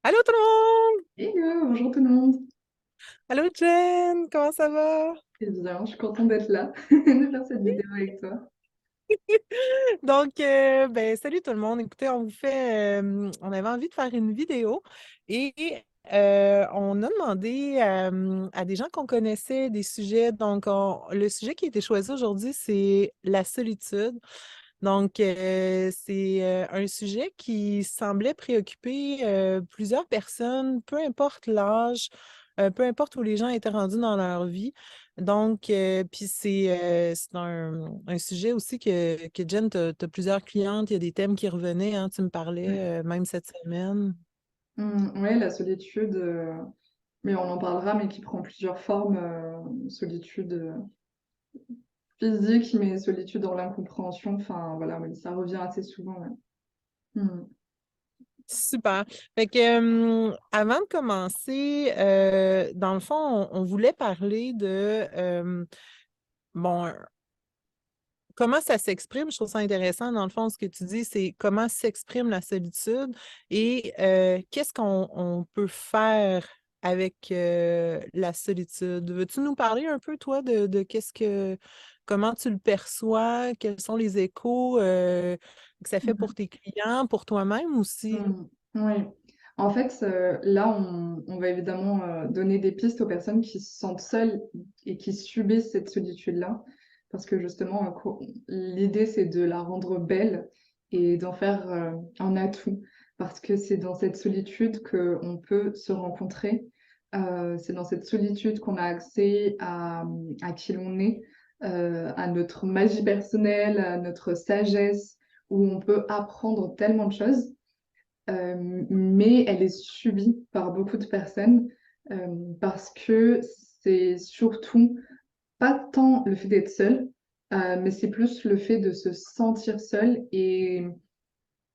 Allô tout le monde! Hello, bonjour tout le monde. Allô Jen, comment ça va? Eh bien, je suis contente d'être là, de faire cette vidéo avec toi. Donc, salut tout le monde. Écoutez, on avait envie de faire une vidéo et on a demandé à des gens qu'on connaissait des sujets. Donc, le sujet qui a été choisi aujourd'hui, c'est la solitude. Donc, c'est un sujet qui semblait préoccuper plusieurs personnes, peu importe l'âge, peu importe où les gens étaient rendus dans leur vie. Donc, puis c'est un sujet aussi que Jen, tu as plusieurs clientes, il y a des thèmes qui revenaient, hein, tu me Ouais. parlais même cette semaine. Ouais, la solitude, mais on en parlera, mais qui prend plusieurs formes. Solitude physique, mais solitude dans l'incompréhension. Enfin, voilà, oui, ça revient assez souvent. Ouais. Mm. Super. Fait que, avant de commencer, dans le fond, on voulait parler de, bon, comment ça s'exprime. Je trouve ça intéressant. Dans le fond, ce que tu dis, c'est comment s'exprime la solitude et qu'est-ce qu'on peut faire avec la solitude. Veux-tu nous parler un peu, toi, de comment tu le perçois, quels sont les échos que ça fait pour Mhm. tes clients, pour toi-même aussi? Mm. Oui. En fait, là, on va évidemment donner des pistes aux personnes qui se sentent seules et qui subissent cette solitude-là. Parce que justement, l'idée, c'est de la rendre belle et d'en faire un atout. Parce que c'est dans cette solitude qu'on peut se rencontrer. C'est dans cette solitude qu'on a accès à qui l'on est, à notre magie personnelle, à notre sagesse, où on peut apprendre tellement de choses. Mais elle est subie par beaucoup de personnes euh, parce que c'est surtout pas tant le fait d'être seul, mais c'est plus le fait de se sentir seul. Et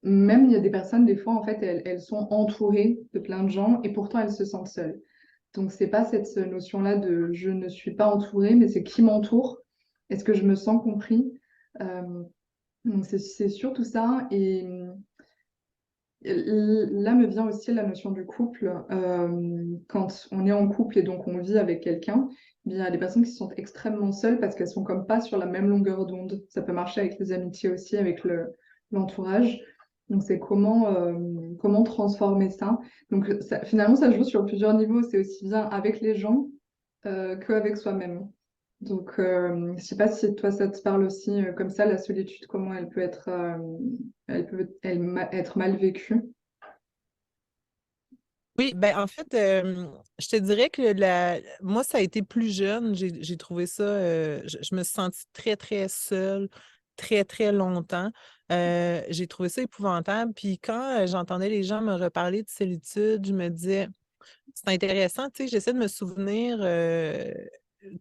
même il y a des personnes, des fois, en fait, elles sont entourées de plein de gens et pourtant elles se sentent seules. Donc c'est pas cette notion-là de je ne suis pas entourée, mais c'est qui m'entoure. Est-ce que je me sens compris? Euh, donc c'est surtout ça. Et là me vient aussi la notion du couple. Quand on est en couple et donc on vit avec quelqu'un, il y a des personnes qui se sentent extrêmement seules parce qu'elles sont comme pas sur la même longueur d'onde. Ça peut marcher avec les amitiés aussi, avec l'entourage. Donc c'est comment transformer ça. Donc finalement, ça joue sur plusieurs niveaux. C'est aussi bien avec les gens qu'avec soi-même. Donc, je sais pas si toi ça te parle aussi comme ça, la solitude, comment elle peut être mal vécue. Oui, ben en fait, je te dirais que moi, ça a été plus jeune. J'ai trouvé ça, je me suis sentie très, très seule, très, très longtemps. J'ai trouvé ça épouvantable. Puis quand j'entendais les gens me reparler de solitude, je me disais, c'est intéressant, tu sais, j'essaie de me souvenir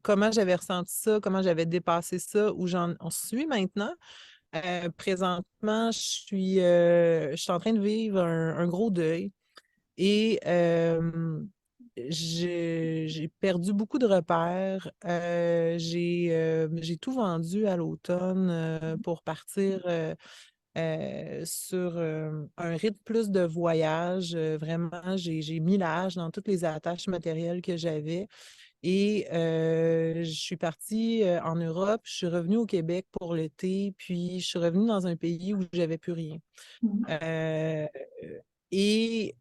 comment j'avais ressenti ça, comment j'avais dépassé ça, où j'en suis maintenant. Présentement, je suis en train de vivre un gros deuil. Et j'ai perdu beaucoup de repères. J'ai tout vendu à l'automne pour partir sur un rythme plus de voyage. Vraiment, j'ai mis l'âge dans toutes les attaches matérielles que j'avais. Et je suis partie en Europe, je suis revenue au Québec pour l'été, puis je suis revenue dans un pays où j'avais plus rien. Mhm. Euh, et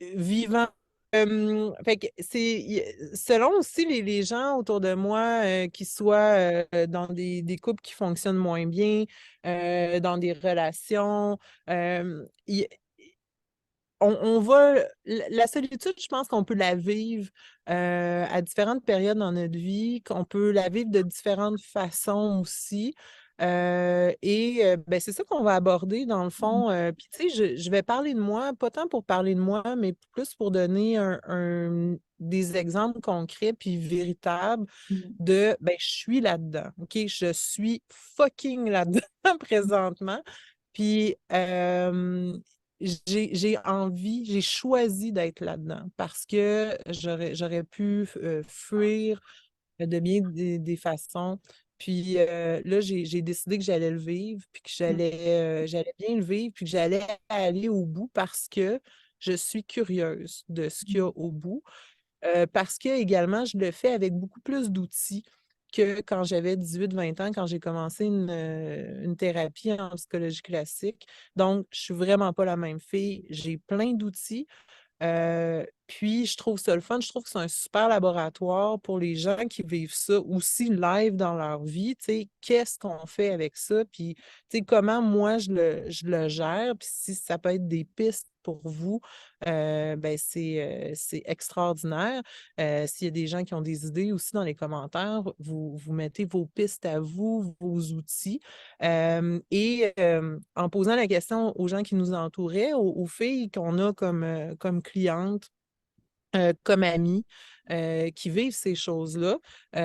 vivant. Fait que selon aussi les gens autour de moi qui soient dans des couples qui fonctionnent moins bien, dans des relations, euh, il- on va la solitude, je pense qu'on peut la vivre à différentes périodes dans notre vie, qu'on peut la vivre de différentes façons aussi. C'est ça qu'on va aborder dans le fond. Puis tu sais, je vais parler de moi, pas tant pour parler de moi, mais plus pour donner des exemples concrets puis véritables Mhm. de je suis là-dedans. OK? Je suis fucking là-dedans présentement. Puis j'ai envie, j'ai choisi d'être là-dedans parce que j'aurais pu fuir de bien des façons. Puis là, j'ai décidé que j'allais le vivre, puis que j'allais bien le vivre, puis que j'allais aller au bout parce que je suis curieuse de ce qu'il y a au bout. Parce que également, je le fais avec beaucoup plus d'outils que quand j'avais 18-20 ans, quand j'ai commencé une thérapie en psychologie classique. Donc, je suis vraiment pas la même fille. J'ai plein d'outils. Puis, je trouve ça le fun. Je trouve que c'est un super laboratoire pour les gens qui vivent ça aussi live dans leur vie. Tu sais, qu'est-ce qu'on fait avec ça? Puis, tu sais, comment moi je le gère? Puis, si ça peut être des pistes pour vous, ben c'est extraordinaire. S'il y a des gens qui ont des idées aussi dans les commentaires, vous mettez vos pistes à vous, vos outils. En posant la question aux gens qui nous entouraient, aux filles qu'on a comme clientes, comme amies, qui vivent ces choses-là. Il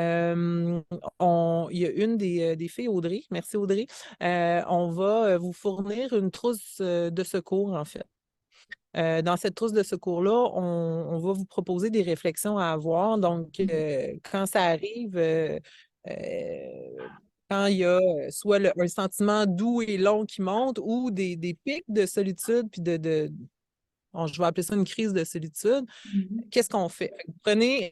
y a une des filles, Audrey, merci Audrey, on va vous fournir une trousse de secours, en fait. Dans cette trousse de secours-là, on va vous proposer des réflexions à avoir. Donc, quand ça arrive, euh, quand il y a soit un sentiment doux et long qui monte ou des pics de solitude, puis je vais appeler ça une crise de solitude, Mhm. qu'est-ce qu'on fait? Vous prenez,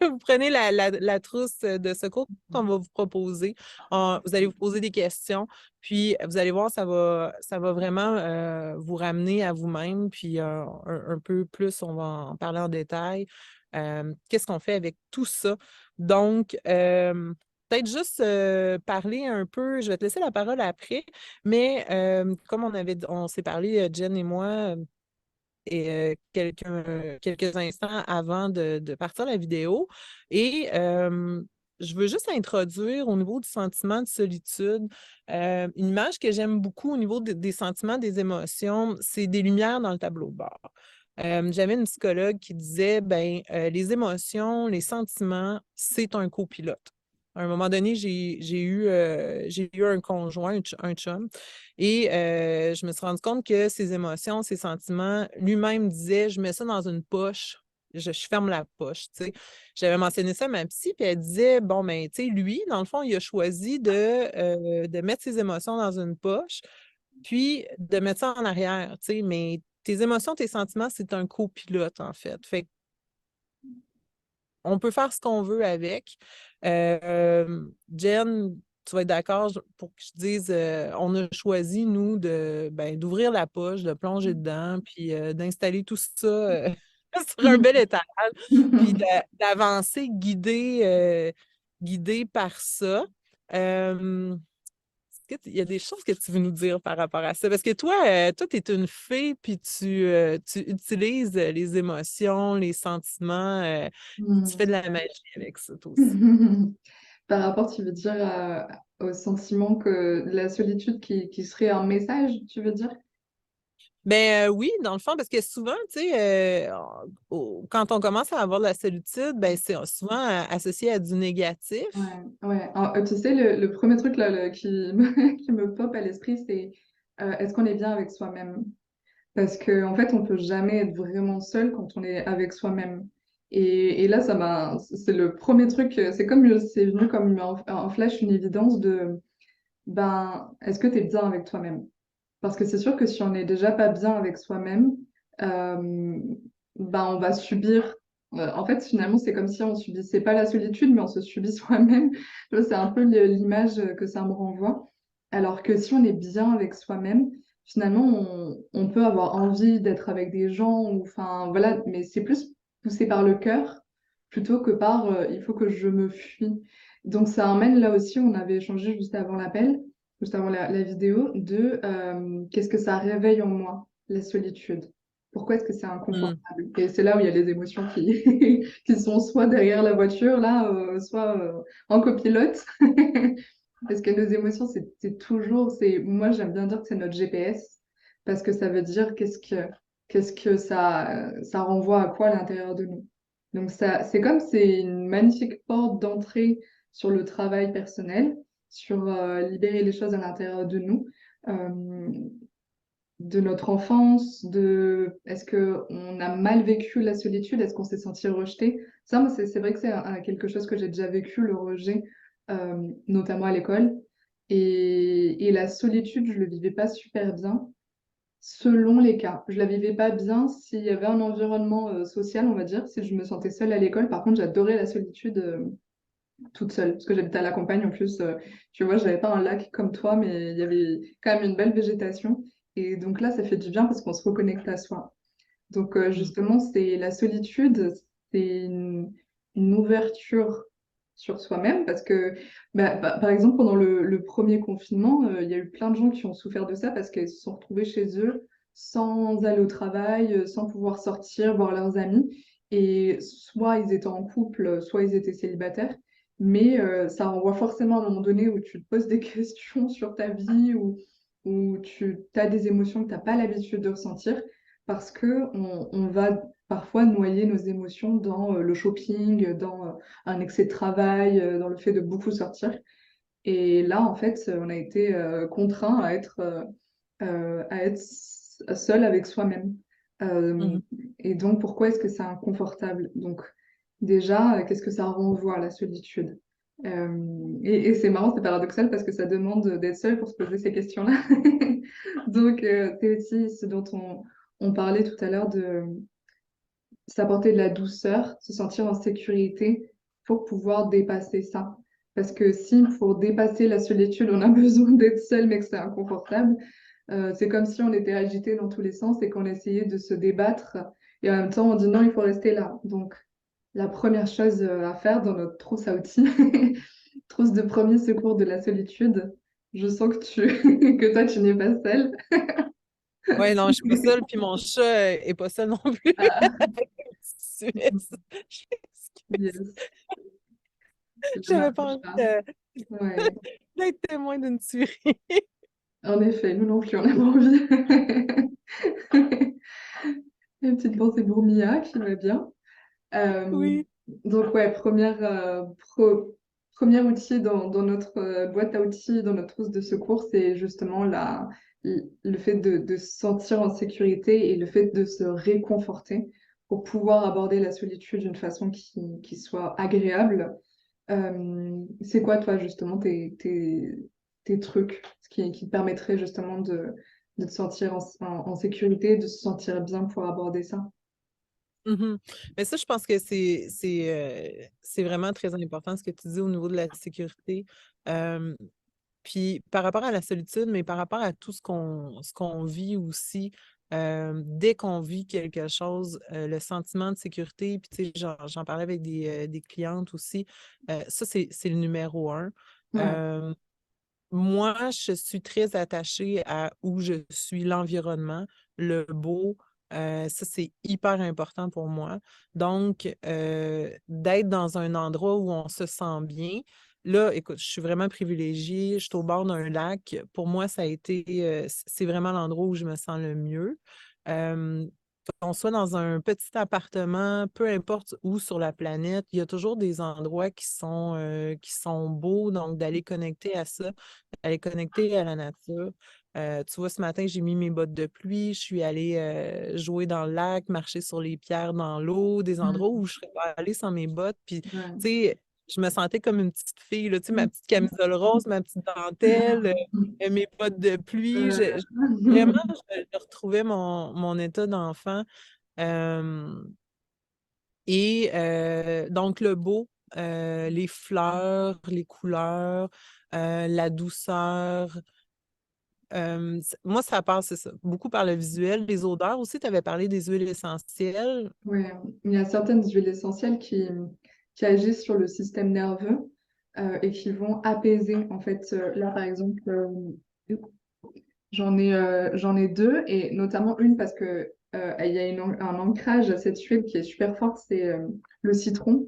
vous prenez la trousse de secours qu'on va vous proposer. Vous allez vous poser des questions, puis vous allez voir, ça va vraiment vous ramener à vous-même, puis un peu plus, on va en parler en détail. Qu'est-ce qu'on fait avec tout ça? Donc, peut-être juste parler un peu, je vais te laisser la parole après, mais comme on s'est parlé, Jen et moi, et quelques instants avant de partir la vidéo. Et je veux juste introduire au niveau du sentiment de solitude, une image que j'aime beaucoup au niveau des sentiments, des émotions, c'est des lumières dans le tableau de bord. J'avais une psychologue qui disait, ben, les émotions, les sentiments, c'est un copilote. À un moment donné, j'ai eu un conjoint, un chum, et je me suis rendu compte que ses émotions, ses sentiments, lui-même disait, je mets ça dans une poche, je ferme la poche, tu sais. J'avais mentionné ça à ma psy, puis elle disait, bon, ben, tu sais, lui, dans le fond, il a choisi de mettre ses émotions dans une poche, puis de mettre ça en arrière, tu sais, mais tes émotions, tes sentiments, c'est un copilote, en fait. Fait on peut faire ce qu'on veut avec. Jen, tu vas être d'accord pour que je dise, on a choisi, nous, d'ouvrir la poche, de plonger dedans, puis d'installer tout ça sur un bel étage, puis d'avancer guidé par ça. Euh, il y a des choses que tu veux nous dire par rapport à ça? Parce que toi, tu es une fille, puis tu utilises les émotions, les sentiments, tu fais de la magie avec ça, toi aussi. Par rapport, tu veux dire, au sentiment que la solitude qui serait un message, tu veux dire? Ben oui, dans le fond, parce que souvent, tu sais, quand on commence à avoir de la solitude, ben c'est souvent associé à du négatif. Ouais, ouais. Alors, tu sais, le premier truc là, qui me pop à l'esprit, c'est est-ce qu'on est bien avec soi-même? Parce qu'en fait, on peut jamais être vraiment seul quand on est avec soi-même. Et là, c'est le premier truc, c'est venu comme un flash, une évidence de, ben, est-ce que tu es bien avec toi-même? Parce que c'est sûr que si on n'est déjà pas bien avec soi-même, euh, ben on va subir. En fait, finalement, c'est comme si on subissait pas la solitude, mais on se subit soi-même. Tu vois, c'est un peu l'image que ça me renvoie. Alors que si on est bien avec soi-même, finalement, on peut avoir envie d'être avec des gens, ou enfin voilà, mais c'est plus poussé par le cœur plutôt que par il faut que je me fuis. Donc ça emmène là aussi, on avait échangé juste avant l'appel juste avant la vidéo, de qu'est-ce que ça réveille en moi, la solitude. Pourquoi est-ce que c'est Hmm. inconfortable? Et c'est là où il y a les émotions qui, qui sont soit derrière la voiture, là, soit en copilote. Parce que nos émotions, c'est toujours, moi j'aime bien dire que c'est notre GPS, parce que ça veut dire qu'est-ce que ça renvoie à quoi à l'intérieur de nous. Donc ça, c'est une magnifique porte d'entrée sur le travail personnel, sur libérer les choses à l'intérieur de nous, euh, de notre enfance, de est-ce que on a mal vécu la solitude, est-ce qu'on s'est senti rejeté? Ça, moi, c'est vrai que c'est quelque chose que j'ai déjà vécu, le rejet, notamment à l'école. Et la solitude, je le vivais pas super bien. selon les cas. Je la vivais pas bien s'il y avait un environnement social, on va dire, si je me sentais seule à l'école. Par contre, j'adorais la solitude toute seule, parce que j'habitais à la campagne en plus. Tu vois, j'avais pas un lac comme toi, mais il y avait quand même une belle végétation. Et donc là, ça fait du bien parce qu'on se reconnecte à soi. Donc Mm. justement, c'est la solitude, c'est une ouverture sur soi-même parce que, par exemple, pendant le premier confinement, il y a eu plein de gens qui ont souffert de ça parce qu'ils se sont retrouvés chez eux sans aller au travail, sans pouvoir sortir, voir leurs amis. Et soit ils étaient en couple, soit ils étaient célibataires. Mais ça renvoie forcément à un moment donné où tu te poses des questions sur ta vie, où tu as des émotions que tu n'as pas l'habitude de ressentir parce que on va parfois noyer nos émotions dans le shopping, dans un excès de travail, dans le fait de beaucoup sortir. Et là, en fait, on a été contraint à être seul avec soi-même. Euh, Mhm. et donc, pourquoi est-ce que c'est inconfortable? Donc, déjà, qu'est-ce que ça renvoie à la solitude? Et c'est marrant, c'est paradoxal parce que ça demande d'être seul pour se poser ces questions-là. Donc, c'est aussi ce dont on parlait tout à l'heure de s'apporter de la douceur, se sentir en sécurité pour pouvoir dépasser ça. Parce que si pour dépasser la solitude, on a besoin d'être seul mais que c'est inconfortable, c'est comme si on était agité dans tous les sens et qu'on essayait de se débattre et en même temps on dit non, il faut rester là. Donc la première chose à faire dans notre trousse à outils, trousse de premier secours de la solitude, je sens que que toi tu n'es pas seule. Ouais, non, je suis pas seule, puis mon chat est pas seul non plus. Ah, Suisse. Je m'excuse. yes, c'est bien J'avais notre pas envie chat. Ouais. d'être témoin d'une tuerie. En effet, nous non plus, on avait envie. Une petite pensée pour Mia qui va bien. Euh, Oui. donc, ouais, premier outil dans notre boîte à outils, dans notre trousse de secours, c'est justement le fait de se sentir en sécurité et le fait de se réconforter pour pouvoir aborder la solitude d'une façon qui soit agréable. C'est quoi, toi, justement, tes trucs qui te permettraient justement de te sentir en sécurité, de se sentir bien pour aborder ça? Mhm. Mais ça, je pense que c'est vraiment très important ce que tu dis au niveau de la sécurité. Euh, Puis par rapport à la solitude, mais par rapport à tout ce qu'on vit aussi, dès qu'on vit quelque chose, le sentiment de sécurité, puis tu sais, j'en parlais avec des clientes aussi, ça, c'est le numéro un. Ouais, Euh, Moi, je suis très attachée à où je suis, l'environnement, le beau. Ça, c'est hyper important pour moi. Donc, d'être dans un endroit où on se sent bien. Là, écoute, je suis vraiment privilégiée. Je suis au bord d'un lac. Pour moi, ça a été, c'est vraiment l'endroit où je me sens le mieux. Euh, qu'on soit dans un petit appartement, peu importe où sur la planète, il y a toujours des endroits qui sont beaux. Donc, d'aller connecter à ça, d'aller connecter à la nature. Tu vois, ce matin, j'ai mis mes bottes de pluie, je suis allée jouer dans le lac, marcher sur les pierres dans l'eau, des endroits mm, où je serais pas allée sans mes bottes. Puis, tu ouais. sais, je me sentais comme une petite fille, là, tu sais, ma petite camisole rose, ma petite dentelle, mes bottes de pluie. Vraiment, je retrouvais mon état d'enfant. Euh, donc, le beau, les fleurs, les couleurs, la douceur. Moi, ça passe, c'est ça, beaucoup par le visuel. Les odeurs aussi, tu avais parlé des huiles essentielles. Ouais, il y a certaines huiles essentielles qui agissent sur le système nerveux et qui vont apaiser. En fait, là, par exemple, j'en ai deux, et notamment une parce que il y a un ancrage à cette huile qui est super forte, c'est le citron.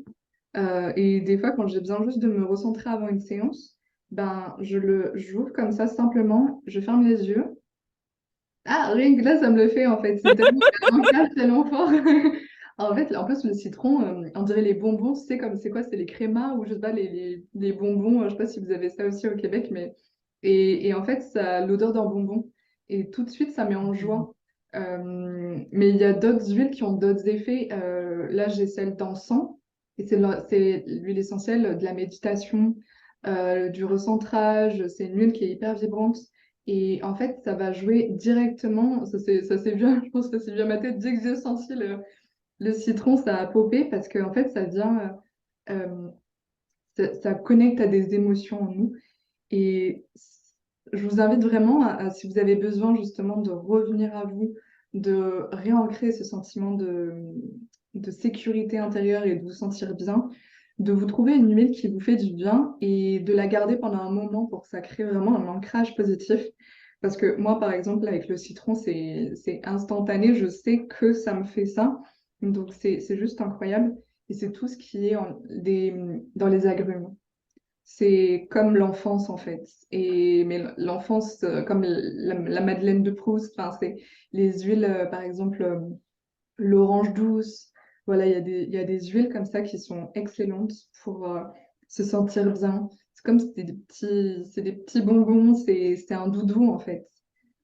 Et des fois, quand j'ai besoin juste de me recentrer avant une séance, ben, j'ouvre comme ça simplement, je ferme les yeux. Ah, rien que là, ça me le fait en fait. C'est tellement, il y a un ancrage tellement fort. En fait, en plus, le citron, on dirait les bonbons, tu sais, comme c'est quoi? C'est les crémas ou je sais pas, les bonbons. Je sais pas si vous avez ça aussi au Québec, mais. Et en fait, ça a l'odeur d'un bonbon. Et tout de suite, ça met en Mhm. joie. Mais il y a d'autres huiles qui ont d'autres effets. Là, j'ai celle d'encens. Et c'est l'huile essentielle de la méditation, du recentrage. C'est une huile qui est hyper vibrante Et en fait, ça va jouer directement, ça c'est bien, je pense que c'est bien ma tête, dès que j'ai senti le citron, ça a popé parce que en fait, ça vient, ça connecte à des émotions en nous. Et je vous invite vraiment si vous avez besoin justement de revenir à vous, de réancrer ce sentiment de sécurité intérieure et de vous sentir bien, de vous trouver une huile qui vous fait du bien et de la garder pendant un moment pour que ça crée vraiment un ancrage positif. Parce que moi, par exemple, avec le citron, c'est instantané, je sais que ça me fait ça. Donc c'est juste incroyable. Et c'est tout ce qui est dans les agrumes. C'est comme l'enfance en fait. Mais l'enfance, comme la Madeleine de Proust, enfin, c'est les huiles, par exemple, l'orange douce. Voilà, il y a des huiles comme ça qui sont excellentes pour se sentir bien. C'est comme c'est des petits bonbons, c'est un doudou en fait.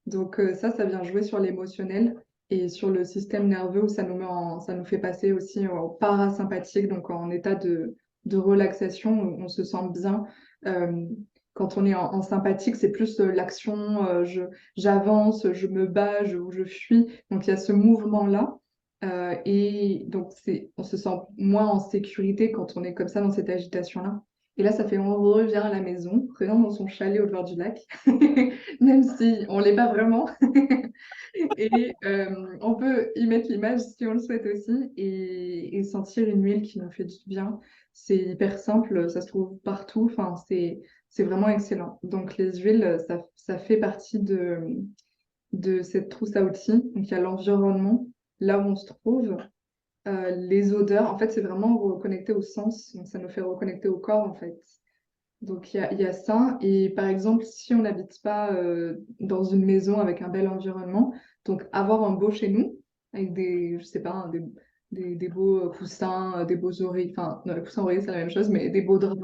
Donc ça vient jouer sur l'émotionnel et sur le système nerveux où ça nous fait passer aussi au parasympathique, donc en état de relaxation où on se sent bien. Euh, Quand on est en sympathique, c'est plus l'action, j'avance, je me bats, ou je fuis. Donc il y a ce mouvement-là. Et donc on se sent moins en sécurité quand on est comme ça dans cette agitation-là. Et là, ça fait on revient à la maison, revient dans son chalet au bord du lac. Même si on l'est pas vraiment. Et on peut y mettre l'image si on le souhaite aussi et sentir une huile qui nous fait du bien. C'est hyper simple, ça se trouve partout. Enfin, c'est vraiment excellent. Donc les huiles, ça fait partie de cette trousse à outils. Donc il y a l'environnement, là où on se trouve, les odeurs. En fait, c'est vraiment reconnecté au sens. Donc ça nous fait reconnecter au corps en fait. Donc il y a ça. Et par exemple, si on n'habite pas dans une maison avec un bel environnement, donc avoir un beau chez nous, avec je sais pas, hein, des beaux coussins, des beaux oreillers, enfin, non, les coussins oreillers, c'est la même chose, mais des beaux draps,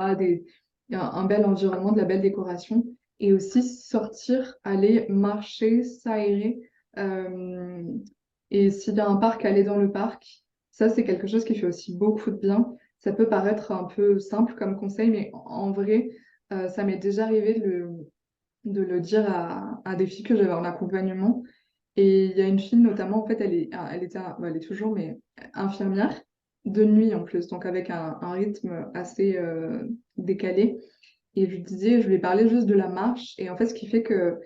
un bel environnement, de la belle décoration. Et aussi sortir, aller marcher, s'aérer. euh, et s'il y a un parc, aller dans le parc. Ça, c'est quelque chose qui fait aussi beaucoup de bien. Ça peut paraître un peu simple comme conseil, mais en vrai, ça m'est déjà arrivé de le dire à des filles que j'avais en accompagnement. Et il y a une fille notamment, en fait, elle est toujours, mais infirmière, de nuit en plus, donc avec un rythme assez décalé. Et je lui disais, je lui ai parlé juste de la marche. Et en fait, ce qui fait que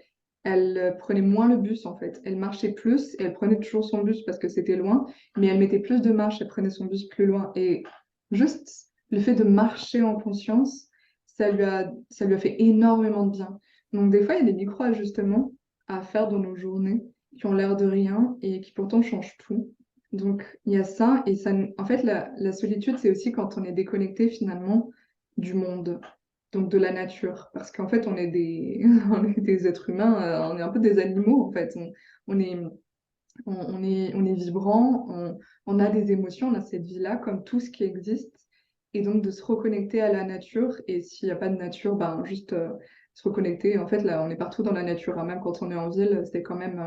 elle prenait moins le bus, en fait. Elle marchait plus et elle prenait toujours son bus parce que c'était loin, mais elle mettait plus de marche, elle prenait son bus plus loin. Et juste le fait de marcher en conscience, ça lui a fait énormément de bien. Donc des fois, il y a des micro-ajustements à faire dans nos journées qui ont l'air de rien et qui pourtant changent tout. Donc il y a ça et en fait, la solitude, c'est aussi quand on est déconnecté finalement du monde donc de la nature, parce qu'en fait, on est des êtres humains, on est un peu des animaux, en fait. On est, on est vibrant, on a des émotions, on a cette vie-là, comme tout ce qui existe. Et donc de se reconnecter à la nature, et s'il n'y a pas de nature, ben, juste se reconnecter. En fait, là, on est partout dans la nature, hein. Même quand on est en ville, c'est quand même,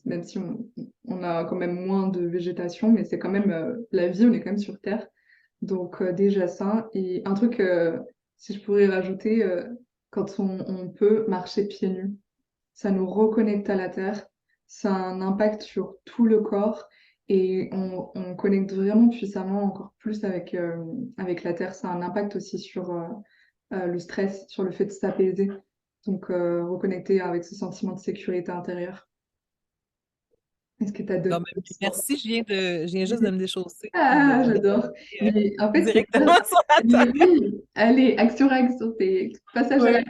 même si on a quand même moins de végétation, mais c'est quand même la vie, on est quand même sur Terre. Donc déjà ça. Et un truc, si je pourrais rajouter, quand on peut marcher pieds nus, ça nous reconnecte à la terre, ça a un impact sur tout le corps et on connecte vraiment puissamment encore plus avec la terre. Ça a un impact aussi sur le stress, sur le fait de s'apaiser. Donc reconnecter avec ce sentiment de sécurité intérieure. Est-ce que tu as Bon, d'autres ben, tips? merci, je viens juste de me déchausser puis Ah, de j'adore. euh, Mais en fait, c'est ça. directement sur la Mais table. oui, allez, action, c'est passage à Ouais.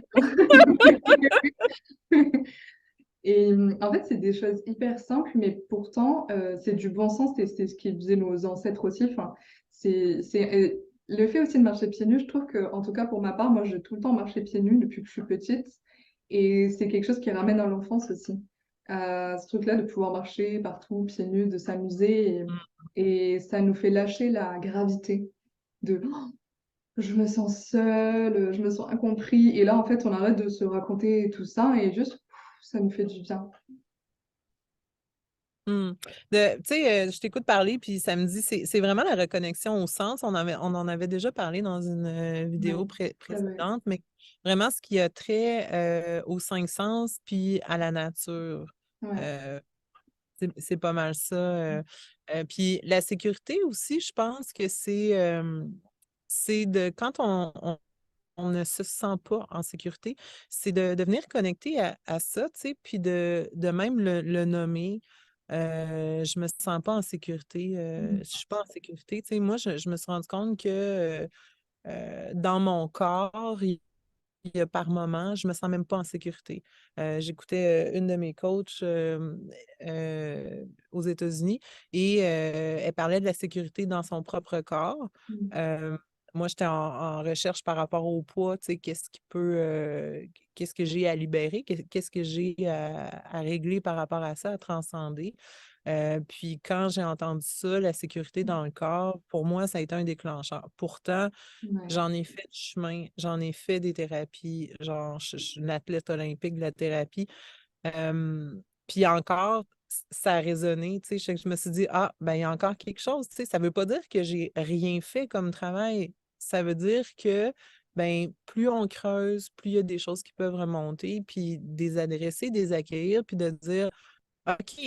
l'action. Et en fait, c'est des choses hyper simples, mais pourtant, c'est du bon sens et c'est ce qu'ils faisaient nos ancêtres aussi. Enfin, le fait aussi de marcher pieds nus, je trouve que, en tout cas pour ma part, moi, j'ai tout le temps marché pieds nus depuis que je suis petite. Et c'est quelque chose qui ramène à l'enfance aussi. Ce truc-là de pouvoir marcher partout, pieds nus, de s'amuser. Et ça nous fait lâcher la gravité de oh, je me sens seule, je me sens incompris. Et là, en fait, on arrête de se raconter tout ça et juste, ça nous fait du bien. Hmm. Tu sais, je t'écoute parler, puis ça me dit, c'est vraiment la reconnexion au sens. On en avait déjà parlé dans une vidéo Ouais, c'est vrai. précédente, mais vraiment ce qui a trait aux cinq sens puis à la nature. Ouais. Euh, c'est pas mal ça. Puis la sécurité aussi, je pense que c'est de quand on ne se sent pas en sécurité, c'est de venir connecter à ça, tu sais, puis de même le nommer. Je me sens pas en sécurité, Mmh. je suis pas en sécurité. Tu sais, moi, je me suis rendu compte que dans mon corps, il y a par moment, je me sens même pas en sécurité. J'écoutais une de mes coachs aux États-Unis et elle parlait de la sécurité dans son propre corps. Mmh. Euh, Moi, j'étais en recherche par rapport au poids, tu sais, qu'est-ce que j'ai à libérer, qu'est-ce que j'ai à régler par rapport à ça, à transcender. Puis quand j'ai entendu ça, la sécurité dans le corps, pour moi, ça a été un déclencheur. Pourtant, Ouais. j'en ai fait du chemin, j'en ai fait des thérapies, genre, je suis une athlète olympique de la thérapie. Puis encore, ça a résonné, tu sais, je me suis dit, ah, ben, il y a encore quelque chose, tu sais, ça veut pas dire que j'ai rien fait comme travail, ça veut dire que, ben, plus on creuse, plus il y a des choses qui peuvent remonter, puis des adresser, des accueillir, puis de dire, OK,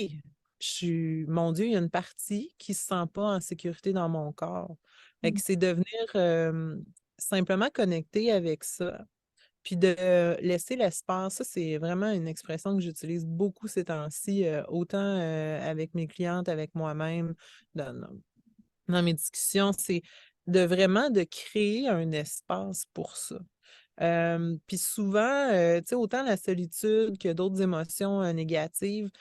mon Dieu, il y a une partie qui se sent pas en sécurité dans mon corps. Fait que Mmh. c'est de venir simplement connecter avec ça, puis de laisser l'espace. Ça, c'est vraiment une expression que j'utilise beaucoup ces temps-ci, autant avec mes clientes, avec moi-même, dans mes discussions. C'est de vraiment de créer un espace pour ça. Puis souvent, tu sais, autant la solitude que d'autres émotions négatives,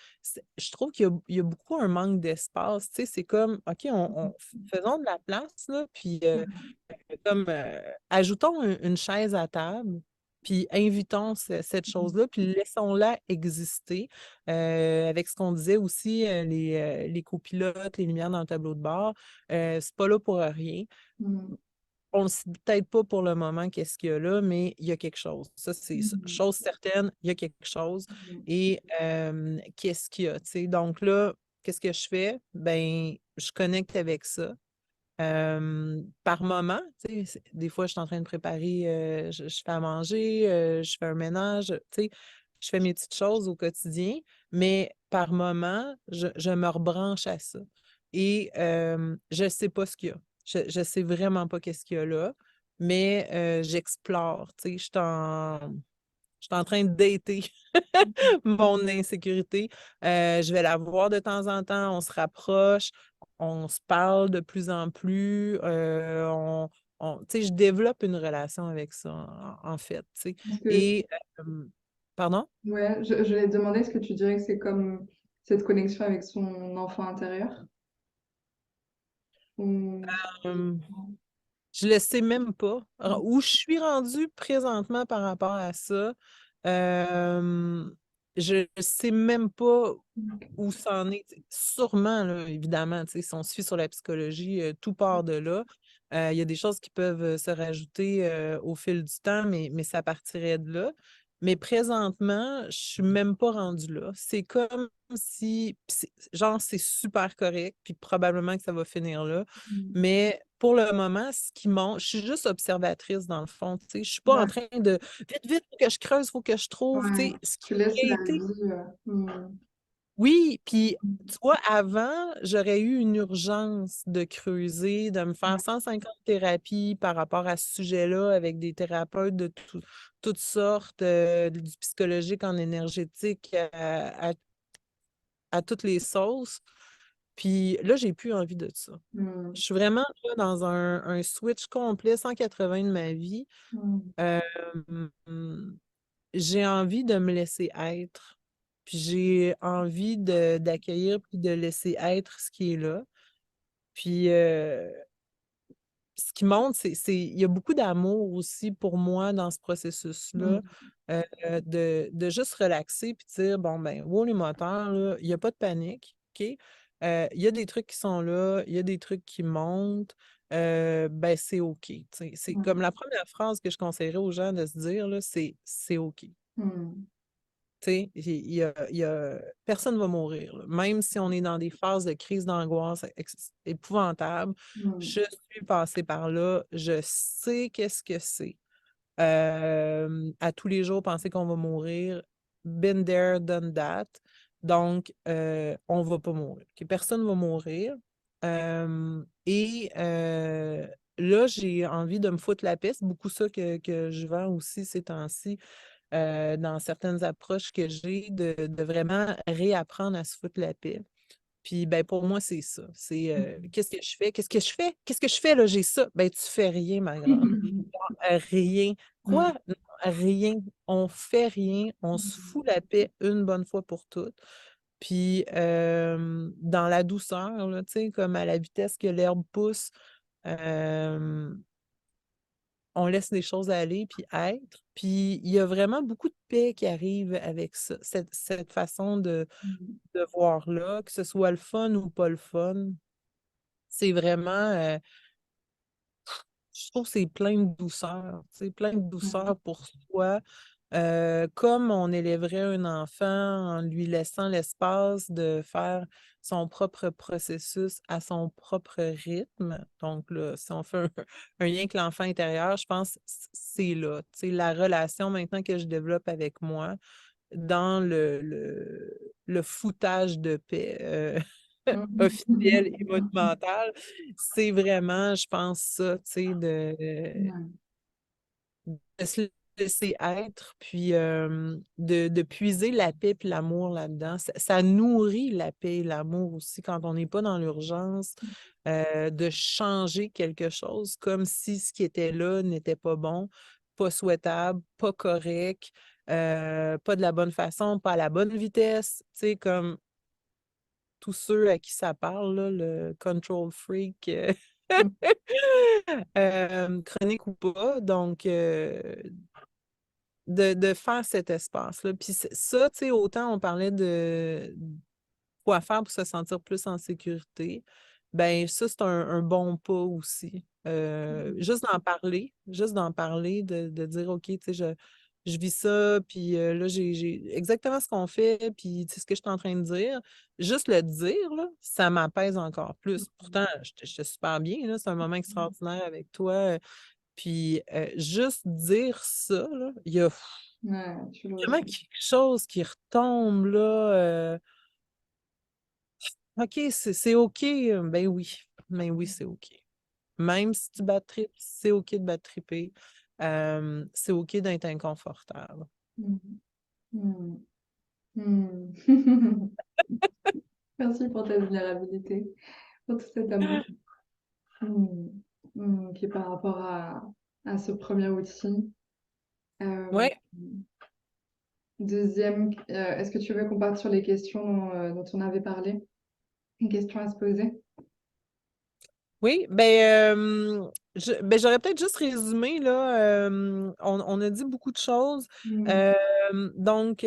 je trouve qu'il y a beaucoup un manque d'espace. Tu sais, c'est comme, OK, faisons de la place, là, puis comme, ajoutons une chaise à table, puis invitons cette Mmh. chose-là, puis laissons-la exister. Avec ce qu'on disait aussi, les copilotes, les lumières dans le tableau de bord, c'est pas là pour rien. Mmh. On ne sait peut-être pas pour le moment qu'est-ce qu'il y a là, mais il y a quelque chose. Ça, c'est Mmh. chose certaine, il y a quelque chose. Mmh. Et qu'est-ce qu'il y a, tu sais? Donc là, qu'est-ce que je fais? Ben, je connecte avec ça. Par moment, tu sais, des fois, je suis en train de préparer, je fais à manger, je fais un ménage, tu sais, je fais mes petites choses au quotidien, mais par moment, je me rebranche à ça. Et je ne sais pas ce qu'il y a. Je ne sais vraiment pas qu'est-ce qu'il y a là, mais j'explore, tu sais, je suis en train de dater mon insécurité. Je vais la voir de temps en temps, on se rapproche, on se parle de plus en plus. Tu sais, je développe une relation avec ça, en fait. Tu sais. Parce que Et, pardon? ouais, je vais te demander, est-ce que tu dirais que c'est comme cette connexion avec son enfant intérieur? Ou Euh, je le sais même pas. Où je suis rendue présentement par rapport à ça, je ne sais même pas OK. où ça en est. Sûrement, là, évidemment, tu sais, si on se fie sur la psychologie, tout part de là. Il y a des choses qui peuvent se rajouter au fil du temps, mais ça partirait de là. Mais présentement, je suis même pas rendue là. C'est comme si, genre, c'est super correct, puis probablement que ça va finir là. Mmh. Mais pour le moment, ce qui monte, je suis juste observatrice dans le fond. Tu sais, je suis pas en train de vite, vite, faut que je creuse, faut que je trouve. Tu Ouais, sais, ce qui tu laisses aurait la été vie, oui, puis mmh. tu vois, avant, j'aurais eu une urgence de creuser, de me faire Ouais. 150 thérapies par rapport à ce sujet-là avec des thérapeutes de toutes sortes, du psychologique en énergétique à toutes les sauces. Puis là, j'ai plus envie de ça. Mmh. Je suis vraiment là, dans un switch complet, 180 de ma vie. Mmh. Euh, j'ai envie de me laisser être. Puis j'ai envie d'accueillir puis de laisser être ce qui est là. Puis ce qui montre, il y a beaucoup d'amour aussi pour moi dans ce processus-là, Mmh. de juste relaxer puis de dire, bon, ben, wow, les moteurs, là, il n'y a pas de panique, OK? Il y a des trucs qui sont là, il y a des trucs qui montent, ben, c'est OK. Tu sais. C'est comme Ouais. la première phrase que je conseillerais aux gens de se dire, là, c'est OK. Mmh. Tu sais, personne ne va mourir, là. Même si on est dans des phases de crise d'angoisse épouvantables, Mmh. je suis passée par là, je sais qu'est-ce que c'est. À tous les jours, penser qu'on va mourir. Been there, done that. Donc, on va pas mourir. OK? Personne va mourir. Là, j'ai envie de me foutre la paix. C'est beaucoup ça que je vends aussi ces temps-ci, dans certaines approches que j'ai, de vraiment réapprendre à se foutre la paix. Puis, ben, pour moi, c'est ça. C'est qu'est-ce que je fais? Qu'est-ce que je fais? Qu'est-ce que je fais là? J'ai ça. Ben, tu fais rien, ma grande. Rien. Quoi? Non, rien. On fait rien. On se fout la paix une bonne fois pour toutes. Puis, dans la douceur, là, tu sais, comme à la vitesse que l'herbe pousse, euh, on laisse les choses aller puis être. Puis, il y a vraiment beaucoup de paix qui arrive avec ça, cette façon de voir là, que ce soit le fun ou pas le fun. C'est vraiment, je trouve que c'est plein de douceur, tu sais, plein de douceur pour soi. Comme on élèverait un enfant en lui laissant l'espace de faire son propre processus à son propre rythme. Donc là, si on fait un lien avec l'enfant intérieur, je pense que c'est là. Tu sais, la relation maintenant que je développe avec moi dans le foutage de paix officiel et monumental, c'est vraiment, je pense, ça, tu sais, de se laisser être, puis de puiser la paix et l'amour là-dedans. Ça nourrit la paix et l'amour aussi quand on n'est pas dans l'urgence de changer quelque chose, comme si ce qui était là n'était pas bon, pas souhaitable, pas correct, pas de la bonne façon, pas à la bonne vitesse. Tu sais, comme tous ceux à qui ça parle, là, le control freak, chronique ou pas. Donc, de faire cet espace-là. Puis ça, tu sais, autant on parlait de quoi faire pour se sentir plus en sécurité, ben ça, c'est un bon pas aussi. Juste d'en parler, de dire, OK, tu sais, je vis ça, puis là, j'ai exactement ce qu'on fait, puis tu sais ce que je suis en train de dire. Juste le dire, là, ça m'apaise encore plus. Pourtant, j'étais super bien, là, c'est un moment extraordinaire avec toi. Puis juste dire ça, là, il y a Ouais, tu le vraiment ressens. quelque chose qui retombe là. OK, c'est OK. Ben oui, c'est OK. Même si tu bad trip, c'est OK de bad tripper. C'est OK d'être inconfortable. Mm. Mm. Mm. Merci pour ta vulnérabilité, pour tout cet amour. Mm. Ok, par rapport à ce premier outil. Euh, Ouais. Deuxième, est-ce que tu veux qu'on parte sur les questions dont on avait parlé? Une question à se poser? Oui, ben, j'aurais peut-être juste résumé, là, on a dit beaucoup de choses. Mm. Euh, donc,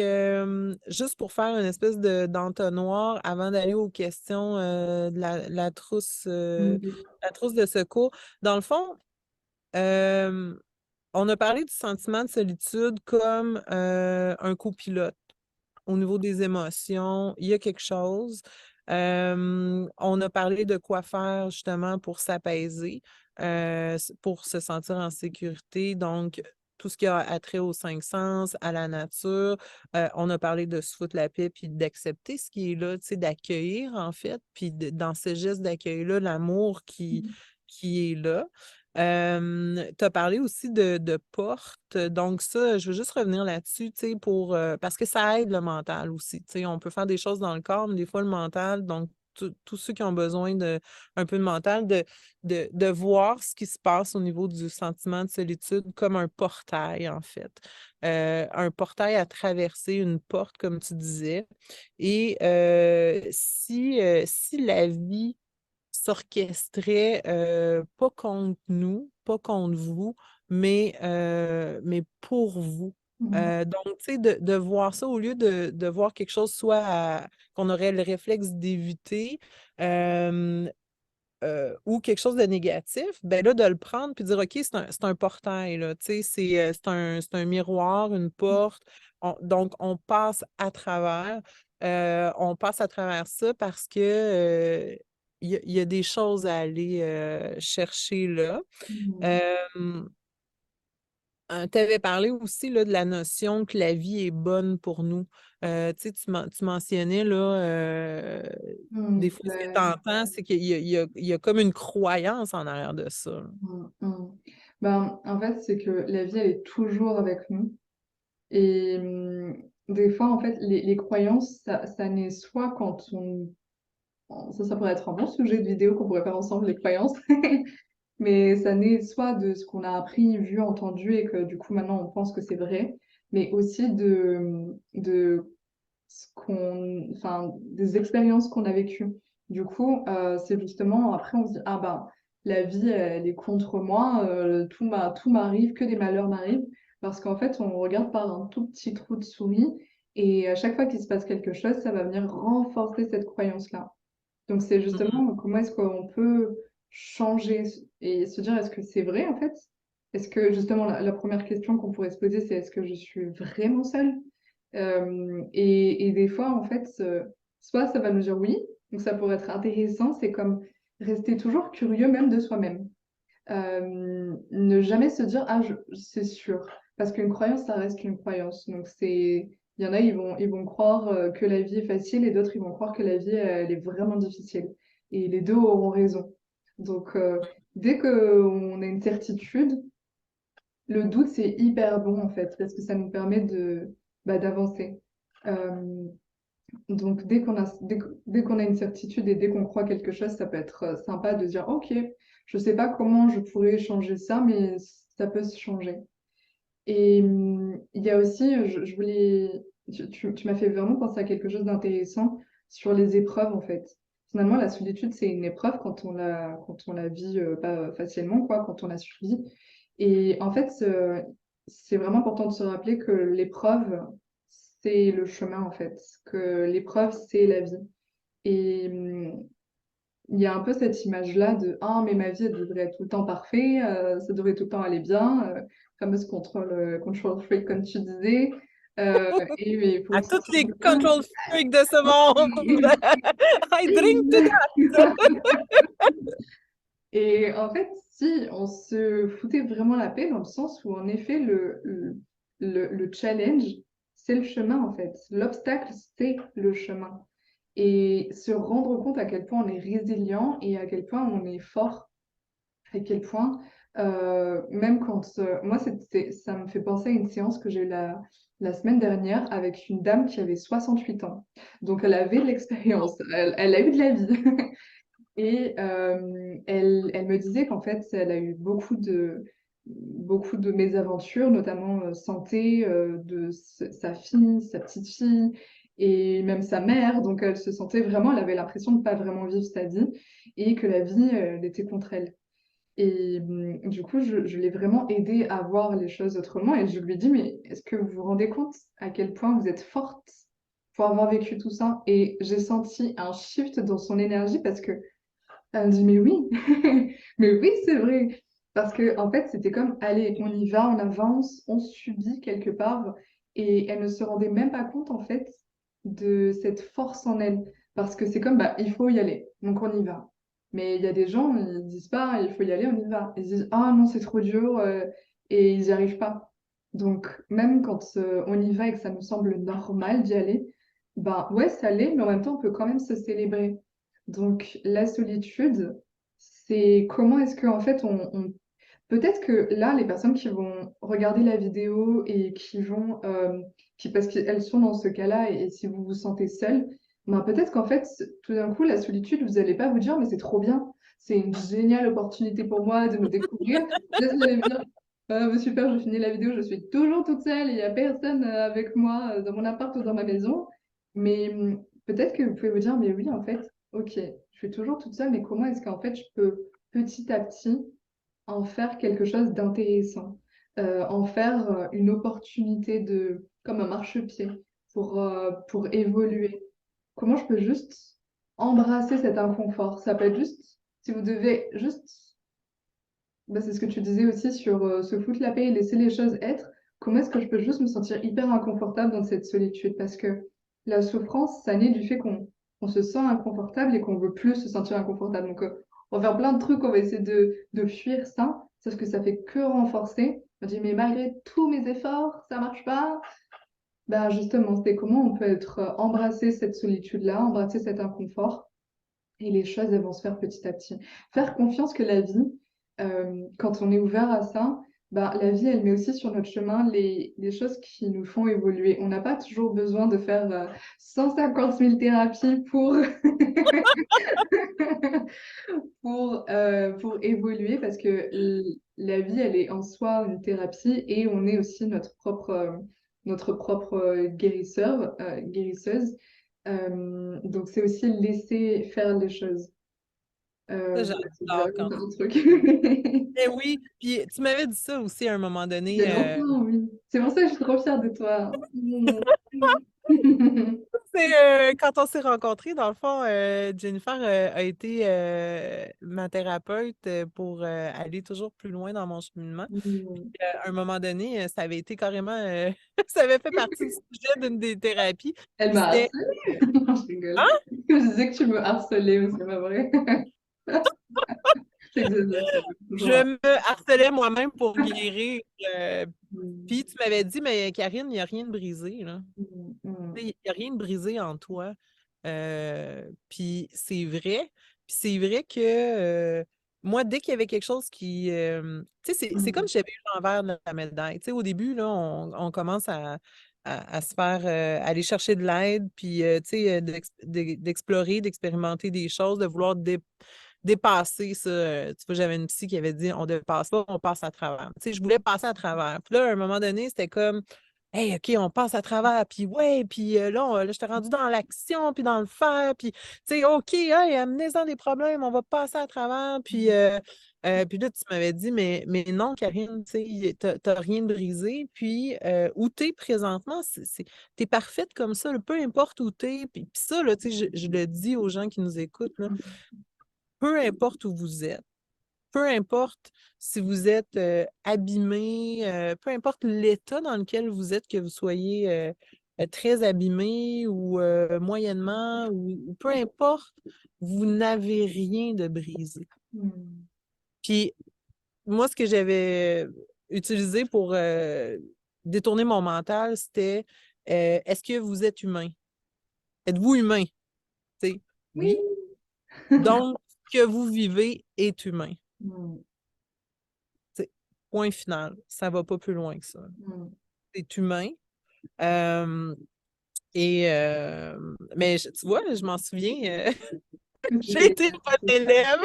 juste pour faire une espèce d'entonnoir avant d'aller aux questions de Oui. la trousse de secours. Dans le fond, euh, on a parlé du sentiment de solitude comme un copilote au niveau des émotions, il y a quelque chose. On a parlé de quoi faire justement pour s'apaiser, pour se sentir en sécurité. Donc, tout ce qui a attrait aux cinq sens, à la nature. On a parlé de se foutre la paix puis d'accepter ce qui est là, tu sais, d'accueillir en fait. Puis dans ce geste d'accueil-là, l'amour qui est là. Tu as parlé aussi de portes. Donc, ça, je veux juste revenir là-dessus, tu sais, parce que ça aide le mental aussi. Tu sais, on peut faire des choses dans le corps, mais des fois, le mental, donc, tous ceux qui ont besoin de un peu de mental, de voir ce qui se passe au niveau du sentiment de solitude comme un portail, en fait. Un portail à traverser, une porte, comme tu disais. Et si la vie s'orchestrait pas contre nous, pas contre vous, mais pour vous. Mm. Donc, tu sais, de voir ça au lieu de voir quelque chose qu'on aurait le réflexe d'éviter ou quelque chose de négatif, ben là, de le prendre puis dire, OK, c'est un portail, là, tu sais, c'est un miroir, une porte. Donc, on passe à travers ça parce que il y a des choses à aller chercher là. Mm. Euh, Tu avais parlé aussi là, de la notion que la vie est bonne pour nous. Tu sais, tu mentionnais là, des fois, ce que tu entends, c'est qu'il y a, il y a comme une croyance en arrière de ça. Mm. Ben, en fait, c'est que la vie, elle est toujours avec nous. Et des fois, en fait, les croyances, ça naît soit quand ça pourrait être un bon sujet de vidéo qu'on pourrait faire ensemble, les croyances. Mais ça naît soit de ce qu'on a appris, vu, entendu, et que du coup, maintenant, on pense que c'est vrai, mais aussi de enfin, des expériences qu'on a vécues. Du coup, c'est justement, après, on se dit, ah ben, la vie, elle est contre moi, tout m'arrive, que des malheurs m'arrivent, parce qu'en fait, on regarde par un tout petit trou de souris, et à chaque fois qu'il se passe quelque chose, ça va venir renforcer cette croyance-là. Donc, c'est Mhm. justement comment est-ce qu'on peut changer et se dire, est-ce que c'est vrai, en fait? Est-ce que, justement, la première question qu'on pourrait se poser, c'est est-ce que je suis vraiment seule? Et des fois, en fait, soit ça va nous dire oui, donc ça pourrait être intéressant, c'est comme rester toujours curieux même de soi-même. Ne jamais se dire, ah, c'est sûr. Parce qu'une croyance, ça reste une croyance. Donc, il y en a, ils vont croire que la vie est facile et d'autres, ils vont croire que la vie, elle est vraiment difficile. Et les deux auront raison. Donc, dès qu'on a une certitude, le doute, c'est hyper bon, en fait, parce que ça nous permet d'avancer. Euh, donc, dès qu'on a une certitude et dès qu'on croit quelque chose, ça peut être sympa de dire, OK, je sais pas comment je pourrais changer ça, mais ça peut se changer. Et il y a aussi, je voulais, tu m'as fait vraiment penser à quelque chose d'intéressant sur les épreuves, en fait. Finalement, la solitude, c'est une épreuve quand on la vit pas facilement, quoi, quand on la subit. Et en fait, c'est vraiment important de se rappeler que l'épreuve, c'est le chemin, en fait. Que l'épreuve, c'est la vie. Et il y a un peu cette image-là de ah, mais ma vie, elle devrait être tout le temps parfait, ça devrait tout le temps aller bien, fameuse control freak, comme tu disais. Et mais pour À se toutes sentir les bien. control freaks de ce monde! I drink to that! Et en fait, si on se foutait vraiment la paix, dans le sens où, en effet, le challenge, c'est le chemin, en fait. L'obstacle, c'est le chemin. Et se rendre compte à quel point on est résilient et à quel point on est fort, à quel point, même quand... moi, ça me fait penser à une séance que j'ai eue la semaine dernière avec une dame qui avait 68 ans. Donc, elle avait de l'expérience, elle a eu de la vie. Et elle me disait qu'en fait, elle a eu beaucoup de mésaventures, notamment santé de sa fille, sa petite fille et même sa mère. Donc elle se sentait vraiment, elle avait l'impression de ne pas vraiment vivre sa vie et que la vie, elle était contre elle. Et du coup, je l'ai vraiment aidée à voir les choses autrement et je lui ai dit, mais est-ce que vous vous rendez compte à quel point vous êtes forte pour avoir vécu tout ça? Et j'ai senti un shift dans son énergie parce que elle me dit, mais oui, mais oui, c'est vrai. Parce que, en fait, c'était comme, allez, on y va, on avance, on subit quelque part. Et elle ne se rendait même pas compte, en fait, de cette force en elle. Parce que c'est comme, bah, il faut y aller. Donc, on y va. Mais il y a des gens, ils disent pas, il faut y aller, on y va. Ils disent, ah non, c'est trop dur, et ils n'y arrivent pas. Donc, même quand on y va et que ça nous semble normal d'y aller, bah, ouais, ça l'est, mais en même temps, on peut quand même se célébrer. Donc, la solitude, c'est comment est-ce que, en fait, peut-être que là, les personnes qui vont regarder la vidéo et qui vont, parce qu'elles sont dans ce cas-là, et si vous vous sentez seul, ben peut-être qu'en fait, tout d'un coup, la solitude, vous n'allez pas vous dire, mais c'est trop bien, c'est une géniale opportunité pour moi de me découvrir. Peut-être que vous allez me dire, super, je finis la vidéo, je suis toujours toute seule, il n'y a personne avec moi dans mon appart ou dans ma maison. Mais peut-être que vous pouvez vous dire, mais oui, en fait, ok, je suis toujours toute seule, mais comment est-ce qu'en fait je peux petit à petit en faire quelque chose d'intéressant, en faire une opportunité comme un marchepied pour évoluer. Comment je peux juste embrasser cet inconfort? Ça peut être juste, si vous devez juste, bah, c'est ce que tu disais aussi sur se foutre la paix et laisser les choses être. Comment est-ce que je peux juste me sentir hyper inconfortable dans cette solitude? Parce que la souffrance, ça naît du fait qu'on se sent inconfortable et qu'on veut plus se sentir inconfortable. Donc, on va faire plein de trucs, on va essayer de fuir ça, sauf que ça fait que renforcer. On dit, mais malgré tous mes efforts, ça marche pas. Ben justement, c'est comment on peut être embrasser cette solitude-là, embrasser cet inconfort, et les choses elles vont se faire petit à petit. Faire confiance que la vie, quand on est ouvert à ça, ben, la vie, elle met aussi sur notre chemin les choses qui nous font évoluer. On n'a pas toujours besoin de faire 150 000 thérapies pour évoluer, parce que la vie, elle est en soi une thérapie, et on est aussi notre propre guérisseur, guérisseuse. Donc, c'est aussi laisser faire les choses. Ça, Voilà, je vais j'adore quand raconter un truc. Eh oui, puis tu m'avais dit ça aussi à un moment Il y donné. a longtemps, oui. C'est pour ça que je suis trop fière de toi. Mm. C'est quand on s'est rencontrés, dans le fond, Jennifer a été ma thérapeute pour aller toujours plus loin dans mon cheminement. Mm. À un moment donné, ça avait été carrément, ça avait fait partie du sujet d'une des thérapies. Elle Puis m'a c'était, harcelée. Je rigole. hein? Je disais que tu me harcelais, mais c'est pas vrai. J'exagère, ça fait toujours Je me harcelais moi-même pour guérir. harceler. Puis tu m'avais dit, mais Karine, il n'y a rien de brisé, là. Mm, Il mm, n'y a rien de brisé en toi. Puis c'est vrai. Puis c'est vrai que moi, dès qu'il y avait quelque chose qui. Tu sais, c'est comme mm, si j'avais eu l'envers de la médaille. Tu sais, au début, là, on commence à se faire aller chercher de l'aide, puis tu sais, d'explorer, d'expérimenter des choses, de vouloir dépasser ça. Tu vois, j'avais une psy qui avait dit on dépasse pas, on passe à travers. Tu sais, je voulais passer à travers. Puis là, à un moment donné, c'était comme hey, OK, on passe à travers, puis ouais, puis là, là, je t'ai rendu dans l'action, puis dans le faire, puis, tu sais, OK, hey, amenez-en des problèmes, on va passer à travers, puis là, tu m'avais dit, mais non, Karine, tu sais, t'as rien de brisé, puis où t'es présentement, t'es parfaite comme ça, là, peu importe où t'es, puis ça, là, tu sais, je le dis aux gens qui nous écoutent, là, mm, peu importe où vous êtes, peu importe si vous êtes abîmé, peu importe l'état dans lequel vous êtes, que vous soyez très abîmé ou moyennement, ou peu importe, vous n'avez rien de brisé. mm, Puis moi, ce que j'avais utilisé pour détourner mon mental, c'était est-ce que vous êtes humain? Êtes-vous humain? Tu sais, oui. oui. Donc, ce que vous vivez est humain. Mm, Tu sais, point final. Ça va pas plus loin que ça. mm. C'est humain. Euh, mais tu vois, je m'en souviens, j'ai C'était- été une bonne élève.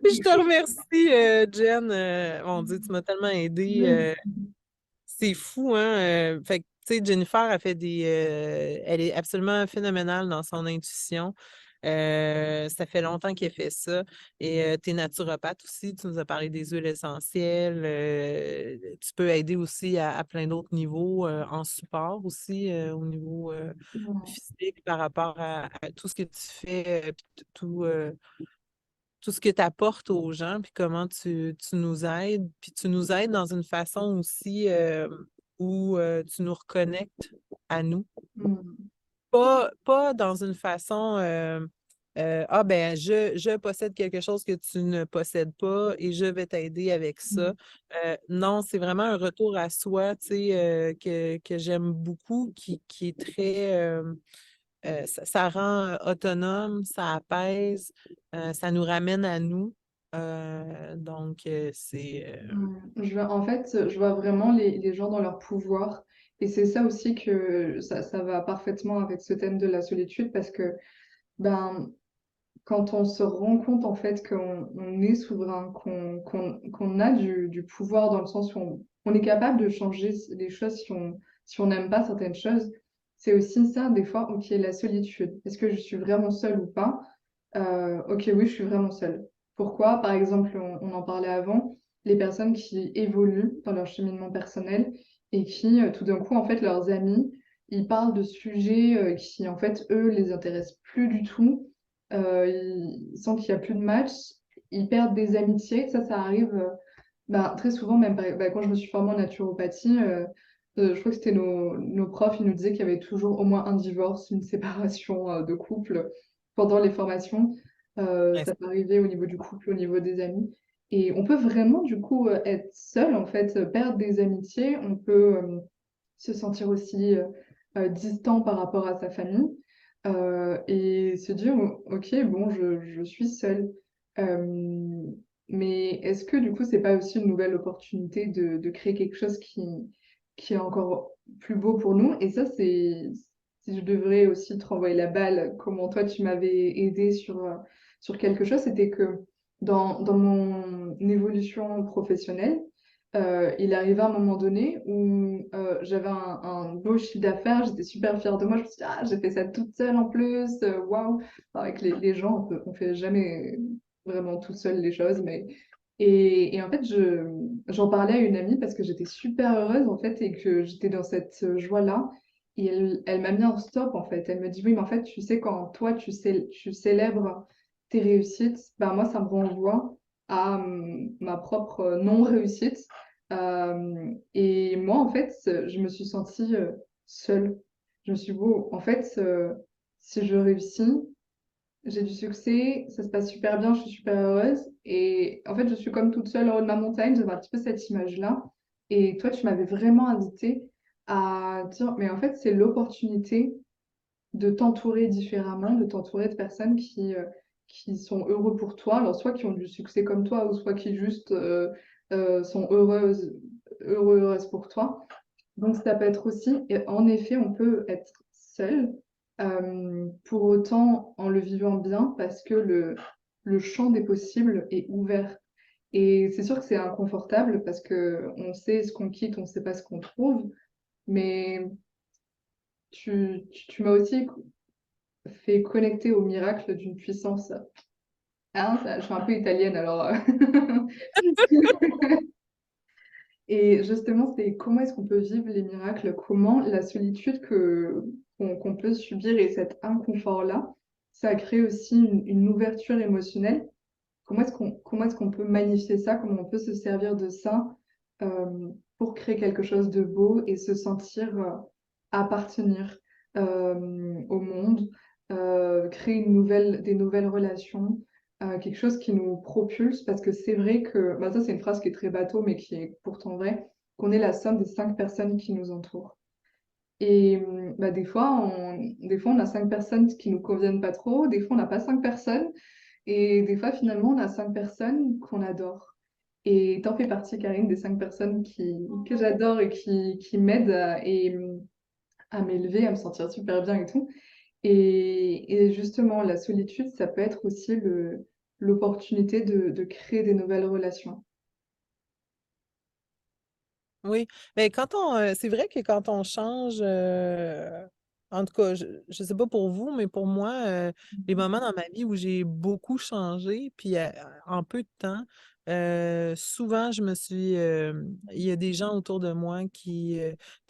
Je te remercie, Jen. Mon Dieu, tu m'as tellement aidé. Oui. C'est fou, hein? Fait que, tu sais, Jennifer a fait elle est absolument phénoménale dans son intuition. Ça fait longtemps qu'elle fait ça. Et tu es naturopathe aussi. Tu nous as parlé des huiles essentielles. Tu peux aider aussi à plein d'autres niveaux, en support aussi, au niveau Mm, physique par rapport à tout ce que tu fais, puis tout ce que tu apportes aux gens, puis comment tu nous aides. Puis tu nous aides dans une façon aussi où tu nous reconnectes à nous. mm, Pas dans une façon ah ben je possède quelque chose que tu ne possèdes pas et je vais t'aider avec ça. mm, Non, c'est vraiment un retour à soi, tu sais, que j'aime beaucoup, qui est très ça rend autonome, ça apaise, ça nous ramène à nous. Donc, c'est. En fait, je vois vraiment les gens dans leur pouvoir. Et c'est ça aussi que ça va parfaitement avec ce thème de la solitude, parce que ben, quand on se rend compte en fait qu'on est souverain, qu'on a du pouvoir, dans le sens où on est capable de changer les choses si on n'aime pas certaines choses, c'est aussi ça, des fois, ok, la solitude. Est-ce que je suis vraiment seule ou pas? Ok, oui, je suis vraiment seule. Pourquoi? Par exemple, on en parlait avant, les personnes qui évoluent dans leur cheminement personnel et qui, tout d'un coup, en fait, leurs amis, ils parlent de sujets qui, en fait, eux, les intéressent plus du tout. Ils sentent qu'il n'y a plus de match, ils perdent des amitiés. Ça arrive bah, très souvent, même bah, quand je me suis formée en naturopathie, je crois que c'était nos profs, ils nous disaient qu'il y avait toujours au moins un divorce, une séparation de couple pendant les formations. Ouais, Ça peut arriver au niveau du couple, au niveau des amis. Et on peut vraiment, du coup, être seul, en fait, perdre des amitiés. On peut se sentir aussi distant par rapport à sa famille et se dire, OK, bon, je suis seule. Euh, mais est-ce que, du coup, c'est pas aussi une nouvelle opportunité de créer quelque chose qui est encore plus beau pour nous? Et ça, c'est, si je devrais aussi te renvoyer la balle, comment toi, tu m'avais aidé sur quelque chose, c'était que dans mon évolution professionnelle, il arriva un moment donné où j'avais un beau chiffre d'affaires, j'étais super fière de moi, je me suis dit, ah, j'ai fait ça toute seule en plus, waouh! Enfin, avec les gens, on fait jamais vraiment tout seul les choses, mais... Et en fait, j'en parlais à une amie parce que j'étais super heureuse, en fait, et que j'étais dans cette joie-là. Et elle m'a mis un stop, en fait. Elle me dit, oui, mais en fait, tu sais, quand toi, tu célèbres tes réussites, ben moi, ça me renvoie à ma propre non-réussite. Et moi, en fait, je me suis sentie seule. Je me suis dit, bon, en fait, si je réussis, j'ai du succès, ça se passe super bien, je suis super heureuse. Et en fait, je suis comme toute seule en haut de ma montagne, j'avais un petit peu cette image-là. Et toi, tu m'avais vraiment invité à dire, mais en fait, c'est l'opportunité de t'entourer différemment, de t'entourer de personnes qui sont heureux pour toi, alors soit qui ont du succès comme toi, ou soit qui juste sont heureuses pour toi. Donc ça peut être aussi, et en effet, on peut être seul, pour autant en le vivant bien, parce que le champ des possibles est ouvert. Et c'est sûr que c'est inconfortable parce que on sait ce qu'on quitte, on ne sait pas ce qu'on trouve, mais tu m'as aussi fait connecter au miracle d'une puissance. Hein, je suis un peu italienne alors. Et justement, c'est comment est-ce qu'on peut vivre les miracles? Comment la solitude qu'on peut subir et cet inconfort-là, ça crée aussi une ouverture émotionnelle. Comment est-ce qu'on peut magnifier ça? Comment on peut se servir de ça pour créer quelque chose de beau et se sentir appartenir au monde, créer des nouvelles relations, quelque chose qui nous propulse, parce que c'est vrai que, bah ça c'est une phrase qui est très bateau, mais qui est pourtant vraie, qu'on est la somme des 5 personnes qui nous entourent. Et bah, des fois, on a 5 personnes qui nous conviennent pas trop, des fois, on n'a pas 5 personnes, et des fois, finalement, on a 5 personnes qu'on adore. Et t'en fais partie, Karine, des 5 personnes que j'adore et qui m'aident à m'élever, à me sentir super bien et tout. Et justement, la solitude, ça peut être aussi l'opportunité de créer des nouvelles relations. Oui, mais c'est vrai que quand on change, en tout cas, je ne sais pas pour vous, mais pour moi, les moments dans ma vie où j'ai beaucoup changé, puis en peu de temps, souvent il y a des gens autour de moi qui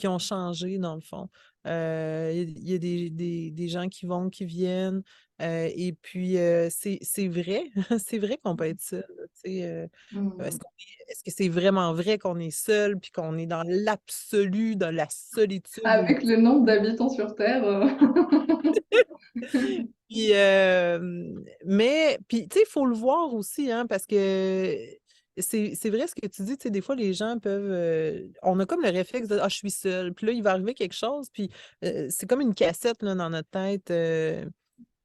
ont changé dans le fond. Il y a des gens qui vont, qui viennent, et puis c'est vrai, c'est vrai qu'on peut être seul, là, tu sais, Hum. est-ce que c'est vraiment vrai qu'on est seul puis qu'on est dans l'absolu, dans la solitude Avec le nombre d'habitants sur Terre, Puis, mais, puis, tu sais, il faut le voir aussi, hein, parce que c'est vrai ce que tu dis, tu sais, des fois, les gens peuvent. On a comme le réflexe de, ah, je suis seule. Puis là, il va arriver quelque chose, puis c'est comme une cassette là, dans notre tête.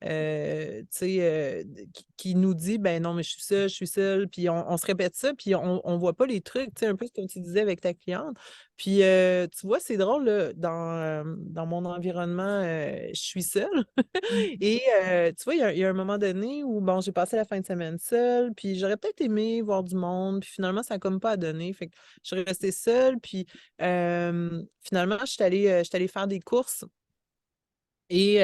Tu sais, qui nous dit, ben non, mais je suis seule, puis on se répète ça, puis on voit pas les trucs, tu sais, un peu comme tu disais avec ta cliente. Puis, tu vois, c'est drôle, là, dans mon environnement, je suis seule. Et tu vois, il y a un moment donné où, bon, j'ai passé la fin de semaine seule, puis j'aurais peut-être aimé voir du monde, puis finalement, ça n'a comme pas à donner. Fait que je suis restée seule, puis finalement, je suis allée faire des courses. Et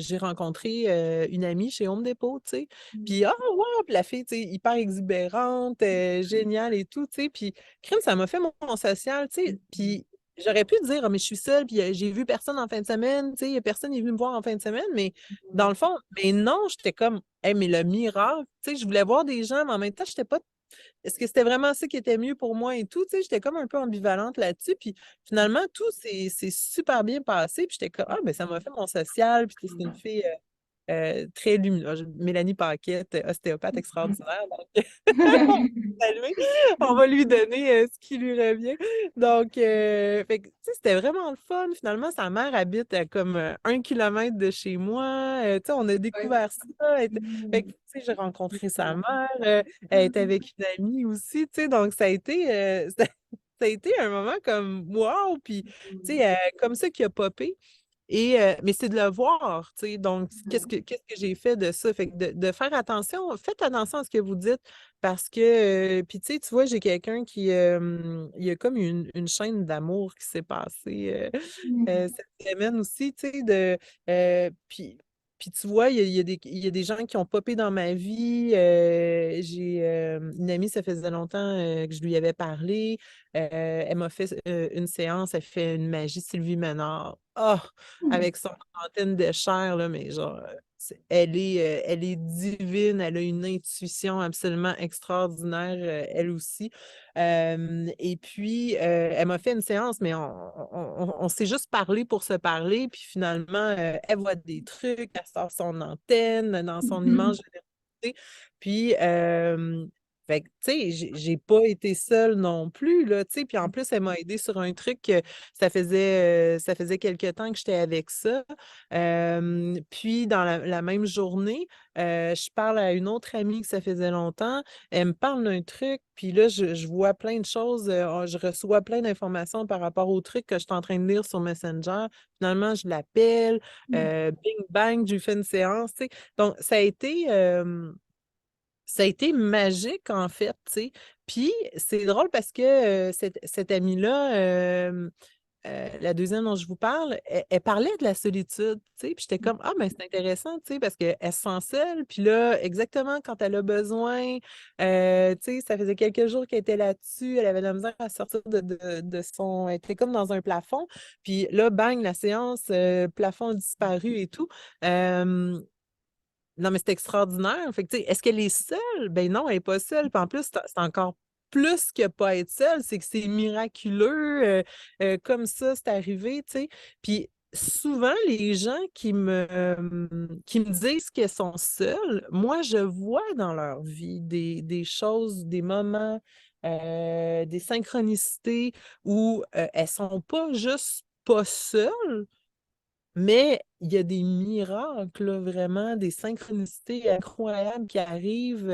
j'ai rencontré une amie chez Home Depot, tu sais. Puis, ah, wow! Puis la fille, tu sais, hyper exubérante, géniale et tout, tu sais. Puis, crime, ça m'a fait mon social, tu sais. Puis, j'aurais pu dire, ah, mais je suis seule, puis j'ai vu personne en fin de semaine, tu sais, personne n'est venu me voir en fin de semaine, mais dans le fond, mais non, j'étais comme, hey, mais le miracle, tu sais, je voulais voir des gens, mais en même temps, j'étais pas est-ce que c'était vraiment ça qui était mieux pour moi et tout? Tu sais, j'étais comme un peu ambivalente là-dessus. Puis finalement, tout s'est super bien passé. Puis j'étais comme, ah, ben ça m'a fait mon social. Puis tu sais, c'est une fille. très lumineux. Mélanie Paquette, ostéopathe extraordinaire. Donc, saluer. On va lui donner ce qui lui revient. Donc, fait que, tu sais, c'était vraiment le fun. Finalement, sa mère habite à comme 1 kilomètre de chez moi. Tu sais, on a Ouais. découvert ça. Fait que, tu sais, j'ai rencontré sa mère. Elle était avec une amie aussi, tu sais. Donc, ça a été, ça a été un moment comme wow. Puis, tu sais, comme ça qui a popé. Mais c'est de le voir, tu sais. Donc, qu'est-ce que j'ai fait de ça? Fait que de faire attention, faites attention à ce que vous dites parce que, puis tu sais, tu vois, j'ai quelqu'un qui, il y a comme une chaîne d'amour qui s'est passée cette semaine aussi, tu sais, puis tu vois, il y a des gens qui ont popé dans ma vie. J'ai une amie, ça faisait longtemps que je lui avais parlé. Elle m'a fait une séance, elle fait une magie Sylvie Ménard. Ah! Avec son antenne de chair, là, mais genre, elle est divine, elle a une intuition absolument extraordinaire, elle aussi. Et puis, elle m'a fait une séance, mais on s'est juste parlé pour se parler, puis finalement, elle voit des trucs, elle sort son antenne dans son immense générosité. Puis, fait que, tu sais, j'ai pas été seule non plus, là, tu sais. Puis en plus, elle m'a aidée sur un truc que ça faisait quelque temps que j'étais avec ça. Puis dans la même journée, je parle à une autre amie que ça faisait longtemps. Elle me parle d'un truc, puis là, je vois plein de choses, je reçois plein d'informations par rapport au truc que je suis en train de lire sur Messenger. Finalement, je l'appelle, bing bang, je lui fais une séance, tu sais. Donc, ça a été magique, en fait, tu sais. Puis, c'est drôle parce que cette amie-là, la deuxième dont je vous parle, elle parlait de la solitude, tu sais. Puis j'étais comme, ah, mais c'est intéressant, tu sais, parce qu'elle se sent seule. Puis là, exactement quand elle a besoin, tu sais, ça faisait quelques jours qu'elle était là-dessus. Elle avait de la misère à sortir de son. Elle était comme dans un plafond. Puis là, bang, la séance, plafond a disparu et tout. Euh, non, mais c'est extraordinaire. Fait que, tu sais, est-ce qu'elle est seule? Ben non, elle n'est pas seule. Puis en plus, c'est encore plus que pas être seule, c'est que c'est miraculeux. Comme ça, c'est arrivé, tu sais. Puis souvent, les gens qui me disent qu'elles sont seules, moi, je vois dans leur vie des choses, des moments, des synchronicités où elles sont pas juste pas seules, mais il y a des miracles, là, vraiment, des synchronicités incroyables qui arrivent.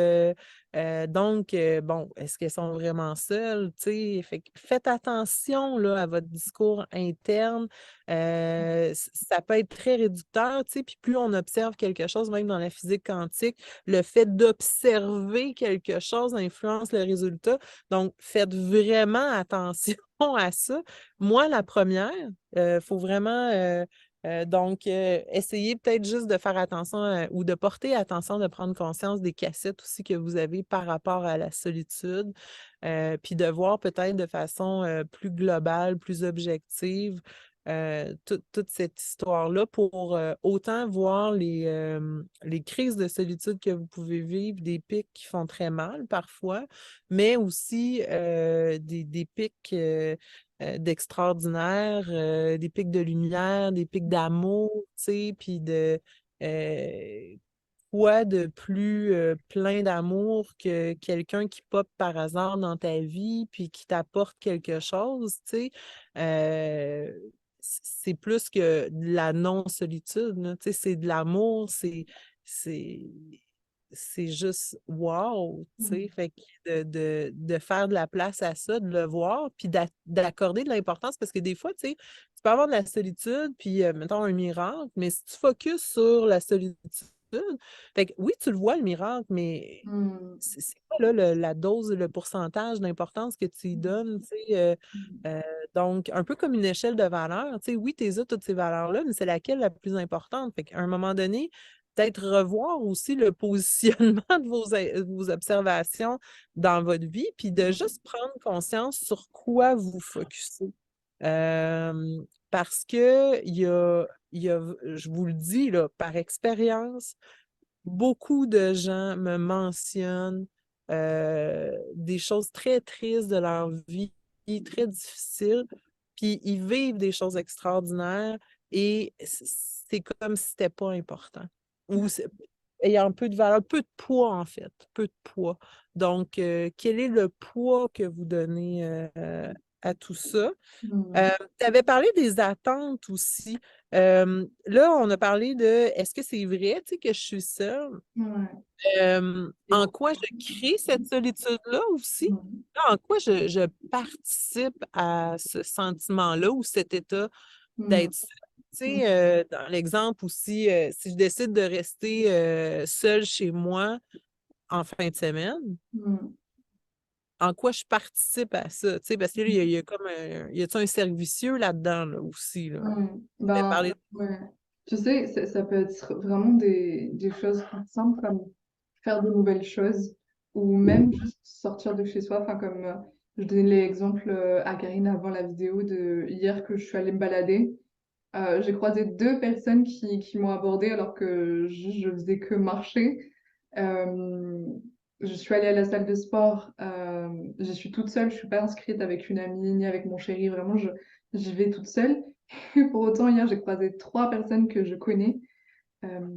Donc, bon, est-ce qu'elles sont vraiment seules? Tu sais, fait que faites attention là, à votre discours interne. Ça peut être très réducteur, tu sais, puis plus on observe quelque chose, même dans la physique quantique, le fait d'observer quelque chose influence le résultat. Donc, faites vraiment attention à ça. Moi, la première, il faut vraiment donc, essayez peut-être juste de faire attention ou de porter attention, de prendre conscience des cassettes aussi que vous avez par rapport à la solitude, puis de voir peut-être de façon plus globale, plus objective, toute cette histoire-là pour autant voir les crises de solitude que vous pouvez vivre, des pics qui font très mal parfois, mais aussi des pics d'extraordinaire, des pics de lumière, des pics d'amour, tu sais, puis euh, quoi de plus plein d'amour que quelqu'un qui pop par hasard dans ta vie, puis qui t'apporte quelque chose, tu sais. Euh, c'est plus que de la non-solitude, là, tu sais, c'est de l'amour, c'est, c'est juste wow, tu sais. Fait que de faire de la place à ça, de le voir, puis d'accorder de l'importance, parce que des fois, tu sais, tu peux avoir de la solitude, puis mettons un miracle, mais si tu focuses sur la solitude, fait que oui, tu le vois, le miracle, mais c'est quoi là, la dose, le pourcentage d'importance que tu y donnes, tu sais. Donc, un peu comme une échelle de valeur, tu sais, oui, tu as toutes ces valeurs-là, mais c'est laquelle la plus importante? Fait qu'à un moment donné, peut-être revoir aussi le positionnement de vos observations dans votre vie, puis de juste prendre conscience sur quoi vous focussez. Parce que je vous le dis là, par expérience, beaucoup de gens me mentionnent des choses très tristes de leur vie, très difficiles, puis ils vivent des choses extraordinaires et c'est comme si c'était pas important. ou ayant peu de valeur, peu de poids en fait, peu de poids. Donc, quel est le poids que vous donnez à tout ça? Mm. Tu avais parlé des attentes aussi. Là, on a parlé de est-ce que c'est vrai, tu sais, que je suis seule? Ouais. En quoi je crée cette solitude-là aussi? Mm. En quoi je participe à ce sentiment-là ou cet état Mm. d'être seule? Tu sais, dans l'exemple aussi, si je décide de rester seule chez moi en fin de semaine, Mm. en quoi je participe à ça? Tu sais, parce que là, il y a comme y a-tu un cercle vicieux là-dedans là, aussi, là? Ouais. On avait Ben, parlé. ouais. Tu sais, ça peut être vraiment des choses simples comme faire de nouvelles choses ou même juste sortir de chez soi. Enfin, comme je donnais l'exemple à Karine avant la vidéo de hier que je suis allée me balader. J'ai croisé deux personnes qui m'ont abordée alors que je faisais que marcher. Euh, je suis allée à la salle de sport. Je suis toute seule. Je suis pas inscrite avec une amie ni avec mon chéri. Vraiment, j'y vais toute seule. Et pour autant, hier, j'ai croisé trois personnes que je connais. Euh,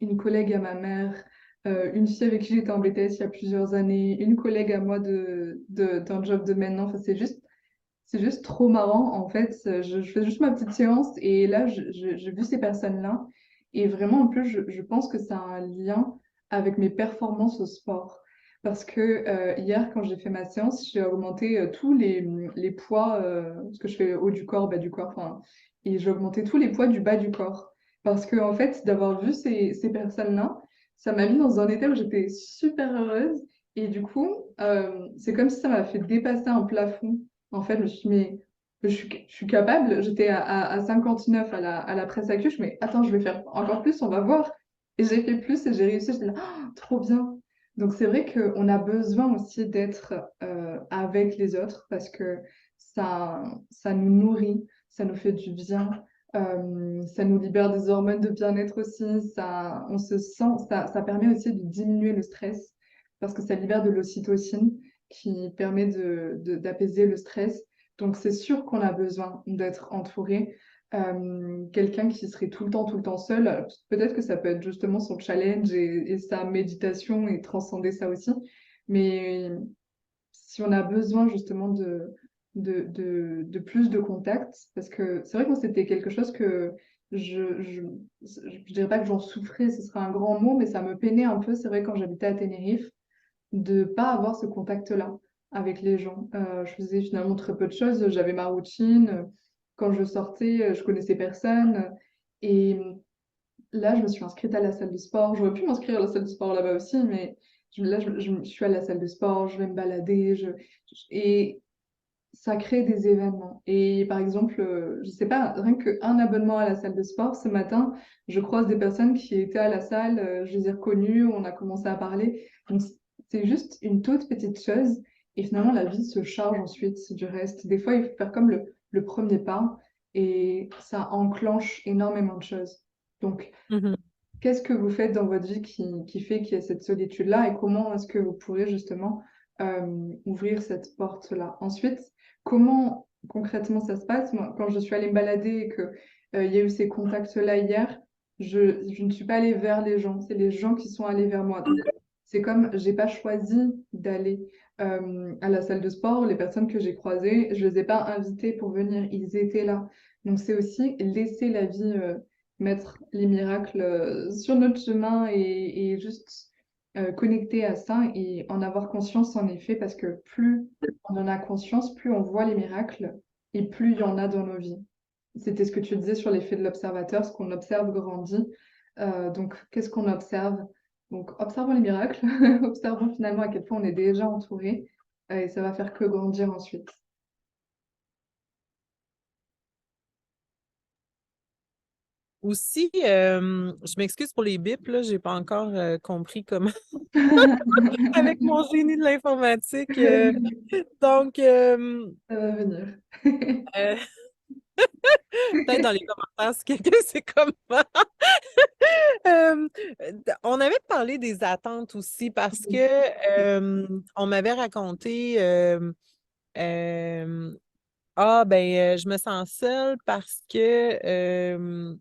une collègue à ma mère, une fille avec qui j'étais en BTS il y a plusieurs années, une collègue à moi d'un job de maintenant. Enfin, c'est juste trop marrant, en fait. Je fais juste ma petite séance et là, j'ai vu ces personnes-là. Et vraiment, en plus, je pense que ça a un lien avec mes performances au sport. Parce que hier, quand j'ai fait ma séance, j'ai augmenté tous les poids, parce que je fais haut du corps, bas du corps, enfin, et j'ai augmenté tous les poids du bas du corps. Parce que, en fait, d'avoir vu ces personnes-là, ça m'a mis dans un état où j'étais super heureuse. Et du coup, c'est comme si ça m'a fait dépasser un plafond. En fait, je me suis dit, mais je suis capable. J'étais à 59 à la presse à cul. Je me suis dit, mais attends, je vais faire encore plus, on va voir. Et j'ai fait plus et j'ai réussi. J'étais là, oh, trop bien. Donc, c'est vrai qu'on a besoin aussi d'être avec les autres parce que ça nous nourrit, ça nous fait du bien. Ça nous libère des hormones de bien-être aussi. On se sent, ça permet aussi de diminuer le stress parce que ça libère de l'ocytocine qui permet d'apaiser le stress. Donc, c'est sûr qu'on a besoin d'être entouré. Quelqu'un qui serait tout le temps seul, peut-être que ça peut être justement son challenge et sa méditation et transcender ça aussi. Mais si on a besoin justement de plus de contact, parce que c'est vrai que moi, c'était quelque chose que je dirais pas que j'en souffrais, ce serait un grand mot, mais ça me peinait un peu, c'est vrai, quand j'habitais à Tenerife de pas avoir ce contact-là avec les gens. Je faisais finalement très peu de choses. J'avais ma routine. Quand je sortais, je connaissais personne. Et là, je me suis inscrite à la salle de sport. J'aurais pu m'inscrire à la salle de sport là-bas aussi, mais là, je suis à la salle de sport, je vais me balader. Et ça crée des événements. Et par exemple, je sais pas, rien qu'un abonnement à la salle de sport, ce matin, je croise des personnes qui étaient à la salle, je les ai reconnues, on a commencé à parler. Donc, c'est juste une toute petite chose. Et finalement, la vie se charge ensuite du reste. Des fois, il faut faire comme le premier pas et ça enclenche énormément de choses. Donc, Mhm. qu'est-ce que vous faites dans votre vie qui fait qu'il y a cette solitude-là et comment est-ce que vous pourrez justement ouvrir cette porte-là? Ensuite, comment concrètement ça se passe? Moi, quand je suis allée me balader et que, il y a eu ces contacts-là hier, je ne suis pas allée vers les gens, c'est les gens qui sont allés vers moi. Donc, c'est comme j'ai pas choisi d'aller à la salle de sport, les personnes que j'ai croisées, je les ai pas invitées pour venir, ils étaient là. Donc, c'est aussi laisser la vie mettre les miracles sur notre chemin et juste connecter à ça et en avoir conscience en effet, parce que plus on en a conscience, plus on voit les miracles et plus il y en a dans nos vies. C'était ce que tu disais sur l'effet de l'observateur, ce qu'on observe grandit. Donc, qu'est-ce qu'on observe? Donc, observons les miracles, observons finalement à quel point on est déjà entouré et ça va faire que grandir ensuite. Aussi, je m'excuse pour les bips, là, j'ai pas encore compris comment avec mon génie de l'informatique. Donc, Ça va venir. euh, peut-être dans les commentaires si quelqu'un sait comment. Euh, on avait parlé des attentes aussi parce que on m'avait raconté ah ben je me sens seule parce que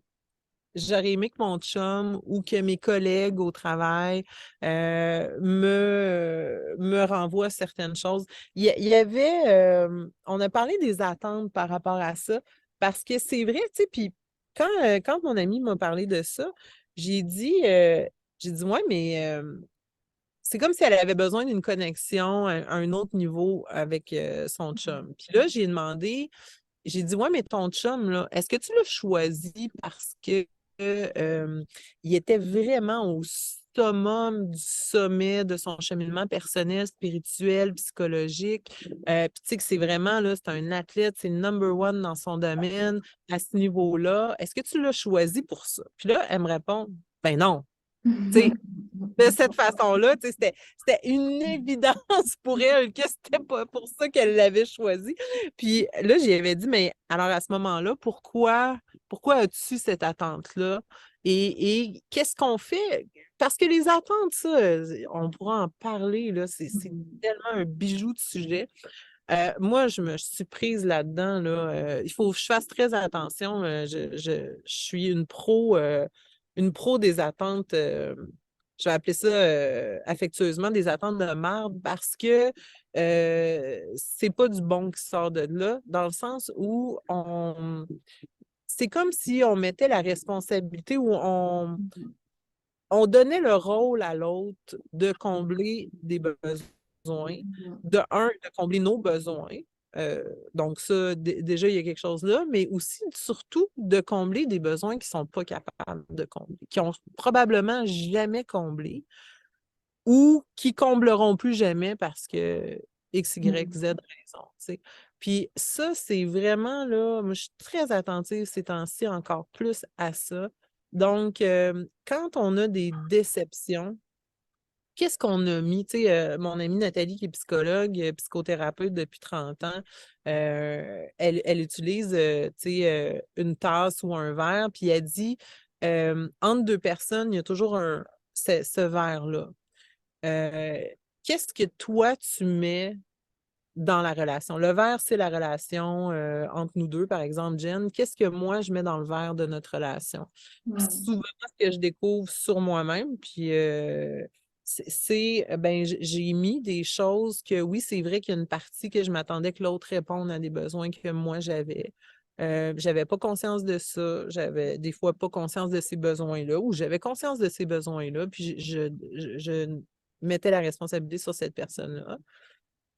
j'aurais aimé que mon chum ou que mes collègues au travail me renvoient certaines choses. Il y avait, on a parlé des attentes par rapport à ça, parce que c'est vrai, tu sais, puis quand mon ami m'a parlé de ça, j'ai dit, euh, j'ai dit, ouais, mais c'est comme si elle avait besoin d'une connexion à un autre niveau avec son chum. Puis là, j'ai dit, ouais, mais ton chum, là, est-ce que tu l'as choisi parce que il était vraiment au summum du sommet de son cheminement personnel, spirituel, psychologique? Puis tu sais que c'est vraiment, là, c'est un athlète, c'est number one dans son domaine à ce niveau-là. Est-ce que tu l'as choisi pour ça? Puis là, elle me répond, ben non. Tu sais, de cette façon-là, tu sais, c'était une évidence pour elle que c'était pas pour ça qu'elle l'avait choisi. Puis là, j'y avais dit, mais alors à ce moment-là, pourquoi as-tu cette attente-là? Et qu'est-ce qu'on fait? Parce que les attentes, ça, on pourra en parler, là, c'est tellement un bijou de sujet. Moi, je me suis prise là-dedans, là. Il faut que je fasse très attention. Je suis une pro des attentes. Je vais appeler ça affectueusement des attentes de marde parce que c'est pas du bon qui sort de là, dans le sens où c'est comme si on mettait la responsabilité ou on donnait le rôle à l'autre de combler des besoins, de un, de combler nos besoins. Euh, donc ça, déjà, il y a quelque chose là, mais aussi, surtout, de combler des besoins qui ne sont pas capables de combler, qui ont probablement jamais comblé ou qui combleront plus jamais parce que X, Y, Z raison. Tu sais. Puis ça, c'est vraiment là, moi, je suis très attentive ces temps-ci encore plus à ça. Donc, quand on a des déceptions, qu'est-ce qu'on a mis? Tu sais, mon amie Nathalie, qui est psychologue, psychothérapeute depuis 30 ans, elle utilise tu sais, une tasse ou un verre, puis elle dit entre deux personnes, il y a toujours ce verre-là. Euh, Qu'est-ce que toi, tu mets dans la relation? Le verre, c'est la relation entre nous deux, par exemple, Jen. Qu'est-ce que moi, je mets dans le verre de notre relation? Puis Mm. souvent, ce que je découvre sur moi-même, puis ben, j'ai mis des choses que, oui, c'est vrai qu'il y a une partie que je m'attendais que l'autre réponde à des besoins que moi, j'avais. J'avais pas conscience de ça, j'avais des fois pas conscience de ces besoins-là, ou j'avais conscience de ces besoins-là, puis je mettais la responsabilité sur cette personne-là.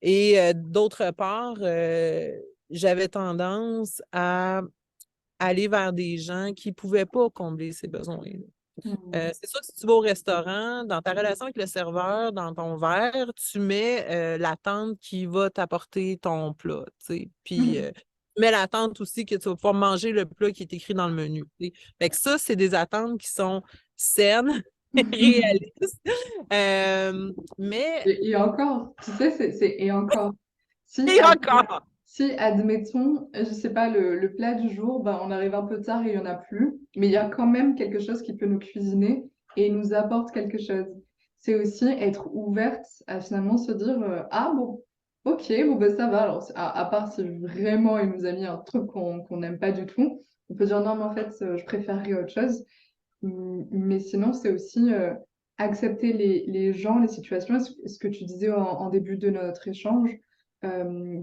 Et d'autre part, j'avais tendance à aller vers des gens qui ne pouvaient pas combler ces besoins-là. Mm. C'est sûr que si tu vas au restaurant, dans ta relation avec le serveur, dans ton verre, tu mets l'attente qui va t'apporter ton plat, tu sais. Puis tu mets l'attente aussi que tu vas pouvoir manger le plat qui est écrit dans le menu, tu sais. Fait que ça, c'est des attentes qui sont saines, réalistes. Mais, Et encore, tu sais, et encore. Si, et encore, si, admettons, je sais pas, le plat du jour, ben, on arrive un peu tard et il n'y en a plus, mais il y a quand même quelque chose qui peut nous cuisiner et nous apporte quelque chose. C'est aussi être ouverte à finalement se dire, ah bon, ok, bon ben ça va. Alors, à part si vraiment il nous a mis un truc qu'on n'aime pas du tout, on peut dire non, mais en fait, je préférerais autre chose. Mais sinon, c'est aussi accepter les gens, les situations, ce que tu disais en début de notre échange, euh,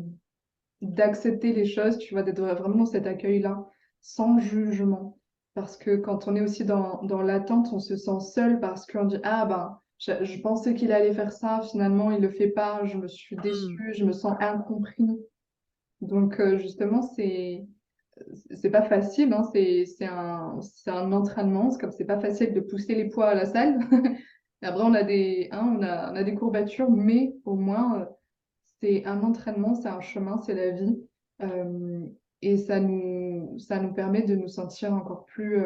d'accepter les choses, tu vois, d'être vraiment dans cet accueil-là, sans jugement. Parce que quand on est aussi dans l'attente, on se sent seul parce qu'on dit, ah ben, je pensais qu'il allait faire ça, finalement, il le fait pas, je me suis hmm, déçue, je me sens incompris. Donc, justement, c'est pas facile, hein, c'est un entraînement. C'est comme c'est pas facile de pousser les poids à la salle. Et après, on a des courbatures, mais au moins, c'est un entraînement, c'est un chemin, c'est la vie. Euh, et ça nous permet de nous sentir encore plus,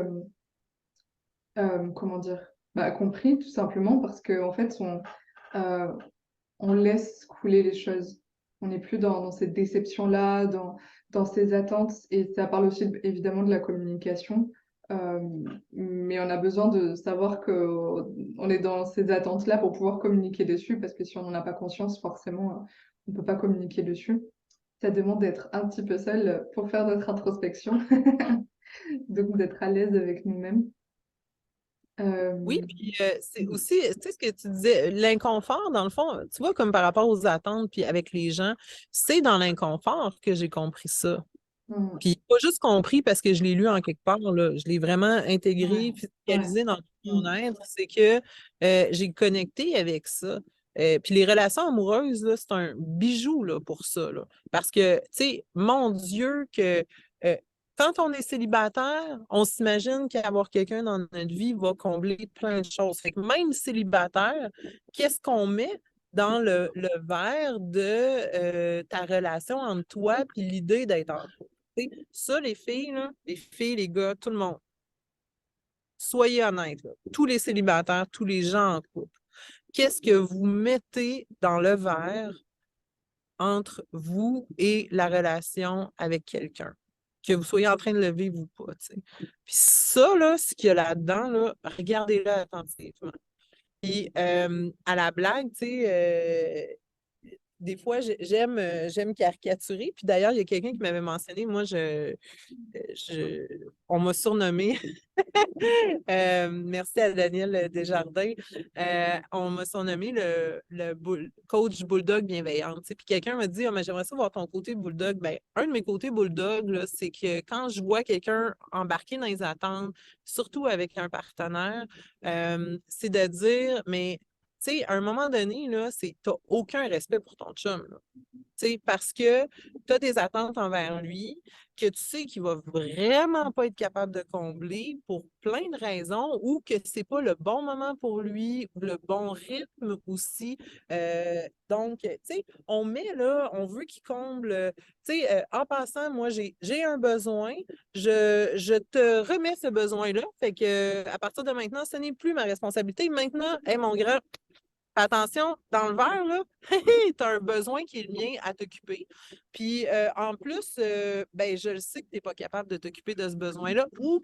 comment dire, bah, compris, tout simplement, parce qu'en fait, euh, on laisse couler les choses. On n'est plus dans cette déception-là, dans ces attentes. Et ça parle aussi évidemment de la communication. Euh, mais on a besoin de savoir qu'on est dans ces attentes-là pour pouvoir communiquer dessus, parce que si on n'en a pas conscience, forcément, on ne peut pas communiquer dessus. Ça demande d'être un petit peu seul pour faire notre introspection. Donc, d'être à l'aise avec nous-mêmes. Oui, Euh, puis c'est aussi, tu sais, ce que tu disais, l'inconfort, dans le fond, tu vois, comme par rapport aux attentes, puis avec les gens, c'est dans l'inconfort que j'ai compris ça. mm, Puis pas juste compris parce que je l'ai lu en quelque part, là, je l'ai vraiment ouais, intégré, ouais. fiscalisé dans tout mon Mm, être, c'est que j'ai connecté avec ça. Puis les relations amoureuses, là, c'est un bijou là, pour ça. Là. Parce que, tu sais, mon Dieu, que euh, quand on est célibataire, on s'imagine qu'avoir quelqu'un dans notre vie va combler plein de choses. Fait que même célibataire, qu'est-ce qu'on met dans le verre de ta relation entre toi et l'idée d'être en couple? Ça, les filles, là, les filles, les gars, tout le monde, soyez honnêtes, là. Tous les célibataires, tous les gens en couple. Qu'est-ce que vous mettez dans le verre entre vous et la relation avec quelqu'un? Que vous soyez en train de le vivre ou pas, tu sais. Puis ça, là, ce qu'il y a là-dedans, là, regardez-le attentivement. Puis à la blague, tu sais, des fois, j'aime caricaturer. Puis d'ailleurs, il y a quelqu'un qui m'avait mentionné, moi, je, on m'a surnommé, merci à Daniel Desjardins, on m'a surnommé le coach bulldog bienveillante. Tu sais. Puis quelqu'un m'a dit, ah, mais j'aimerais ça voir ton côté bulldog. Ben, un de mes côtés bulldog, là, c'est que quand je vois quelqu'un embarqué dans les attentes, surtout avec un partenaire, c'est de dire, mais tu sais, à un moment donné, là, tu n'as aucun respect pour ton chum. Là. Parce que tu as des attentes envers lui que tu sais qu'il va vraiment pas être capable de combler pour plein de raisons ou que c'est pas le bon moment pour lui ou le bon rythme aussi. Donc, tu sais, on met là, on veut qu'il comble. Tu sais, en passant, moi, j'ai un besoin, je te remets ce besoin-là. Fait que à partir de maintenant, ce n'est plus ma responsabilité. Maintenant, hey, mon grand, fais attention, dans le verre, là, tu as un besoin qui est le mien à t'occuper. Puis en plus, ben, je le sais que tu n'es pas capable de t'occuper de ce besoin-là ou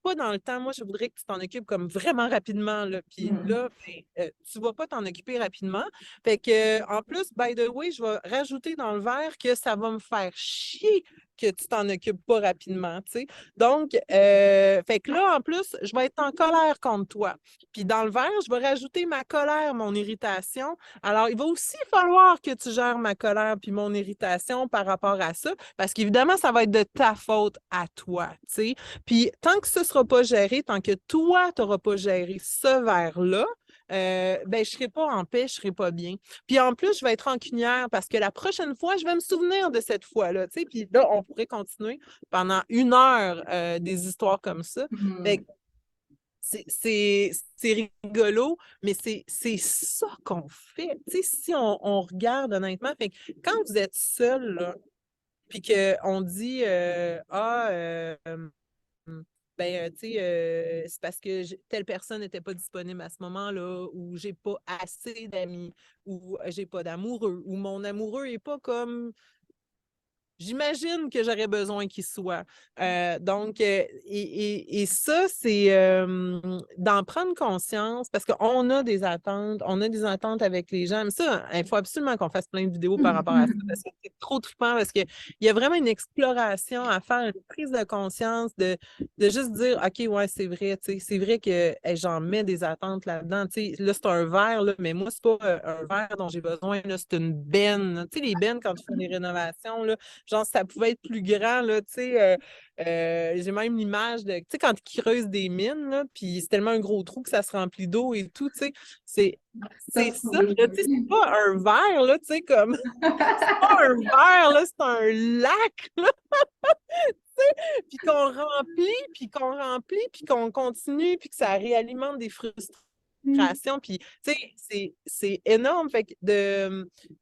pas dans le temps. Moi, je voudrais que tu t'en occupes comme vraiment rapidement. Là. Puis mm, là, ben, tu ne vas pas t'en occuper rapidement. Fait que, en plus, by the way, je vais rajouter dans le verre que ça va me faire chier que tu t'en occupes pas rapidement, tu sais. Donc, fait que là, en plus, je vais être en colère contre toi. Puis dans le verre, je vais rajouter ma colère, mon irritation. Alors, il va aussi falloir que tu gères ma colère puis mon irritation par rapport à ça, parce qu'évidemment, ça va être de ta faute à toi, tu sais. Puis tant que ce ne sera pas géré, tant que toi, tu n'auras pas géré ce verre-là, ben, je ne serai pas en paix, je ne serai pas bien. Puis en plus, je vais être rancunière parce que la prochaine fois, je vais me souvenir de cette fois-là, tu sais. Puis là, on pourrait continuer pendant 1 heure des histoires comme ça. Fait que mm. c'est rigolo, mais c'est ça qu'on fait. Tu sais, si on regarde honnêtement, fait que quand vous êtes seul, là, puis qu'on dit ben, tu sais, c'est parce que telle personne n'était pas disponible à ce moment-là, ou j'ai pas assez d'amis, ou j'ai pas d'amoureux, ou mon amoureux n'est pas comme j'imagine que j'aurais besoin qu'il soit. Donc, et ça, c'est d'en prendre conscience parce qu'on a des attentes, on a des attentes avec les gens. Mais ça, il faut absolument qu'on fasse plein de vidéos par rapport à ça parce que c'est trop trippant parce qu'il y a vraiment une exploration à faire, une prise de conscience, de juste dire, OK, ouais, c'est vrai, tu sais, c'est vrai que hey, j'en mets des attentes là-dedans. Tu sais, là, c'est un verre, là, mais moi, c'est pas un verre dont j'ai besoin, là, c'est une benne. Tu sais, les bennes, quand tu fais des rénovations, là, genre, ça pouvait être plus grand, là, tu sais. J'ai même l'image de, tu sais, quand ils creusent des mines, là, puis c'est tellement un gros trou que ça se remplit d'eau et tout, tu sais. C'est, Ça c'est se ça, trouve, là, tu sais, c'est oui. pas un verre, là, tu sais, comme, c'est pas un verre, là, c'est un lac, là, puis qu'on remplit, puis qu'on continue, puis que ça réalimente des frustrations, puis, tu sais, c'est énorme, fait que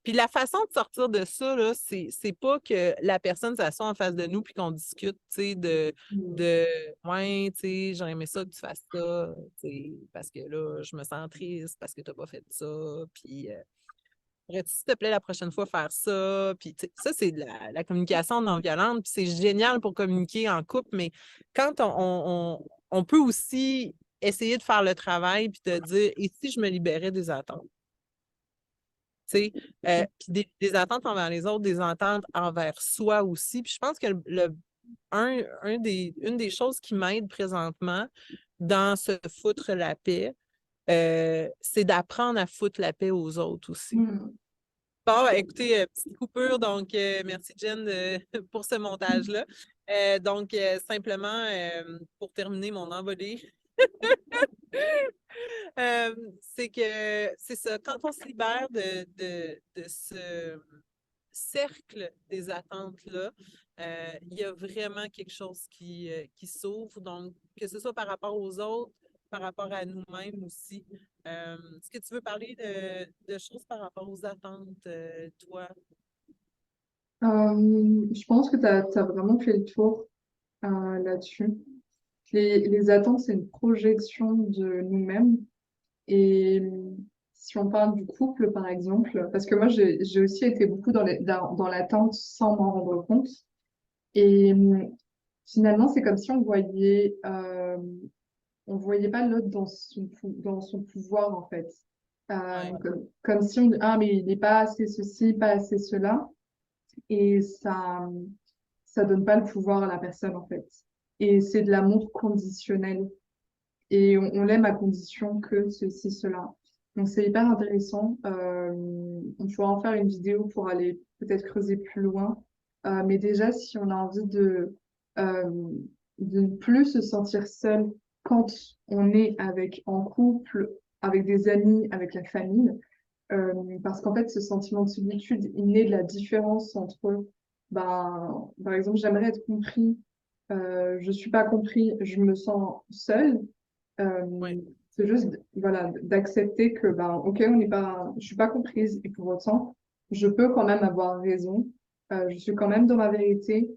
puis la façon de sortir de ça, là, c'est pas que la personne s'assoit en face de nous puis qu'on discute, tu sais, Mm. de ouais, tu sais, j'aurais aimé ça que tu fasses ça, tu sais, parce que là, je me sens triste parce que t'as pas fait ça, puis pourrais-tu, s'il te plaît, la prochaine fois faire ça? Puis, tu sais, ça, c'est de la communication non violente, puis c'est génial pour communiquer en couple, mais quand on peut aussi essayer de faire le travail puis de dire, et si je me libérais des attentes? Tu sais, puis des attentes envers les autres, des attentes envers soi aussi. Puis je pense que une des choses qui m'aide présentement dans se foutre la paix, c'est d'apprendre à foutre la paix aux autres aussi. Mm. Bon, écoutez, petite coupure, donc merci Jen pour ce montage-là. Donc, simplement, pour terminer mon envolée, c'est que c'est ça, quand on se libère de ce cercle des attentes-là, il y a vraiment quelque chose qui s'ouvre. Donc, que ce soit par rapport aux autres, par rapport à nous-mêmes aussi. Est-ce que tu veux parler de choses par rapport aux attentes, toi? Je pense que tu as vraiment fait le tour là-dessus. Les attentes, c'est une projection de nous-mêmes. Et si on parle du couple, par exemple, parce que moi, j'ai aussi été beaucoup dans l'attente sans m'en rendre compte. Et finalement, c'est comme si on voyait pas l'autre dans son pouvoir, en fait. Ouais, Comme si on dit, ah, mais il n'est pas assez ceci, pas assez cela. Et ça donne pas le pouvoir à la personne, en fait. Et c'est de l'amour conditionnel. Et on l'aime à condition que ceci, cela. Donc c'est hyper intéressant. On pourra en faire une vidéo pour aller peut-être creuser plus loin. Mais déjà, si on a envie euh, de ne plus se sentir seul quand on est en couple, avec des amis, avec la famille, parce qu'en fait, ce sentiment de solitude, il naît de la différence entre, ben, par exemple, j'aimerais être compris, je suis pas compris, je me sens seule. ouais, C'est juste, voilà, d'accepter que, ben, ok, je suis pas comprise et pour autant, je peux quand même avoir raison. Je suis quand même dans ma vérité.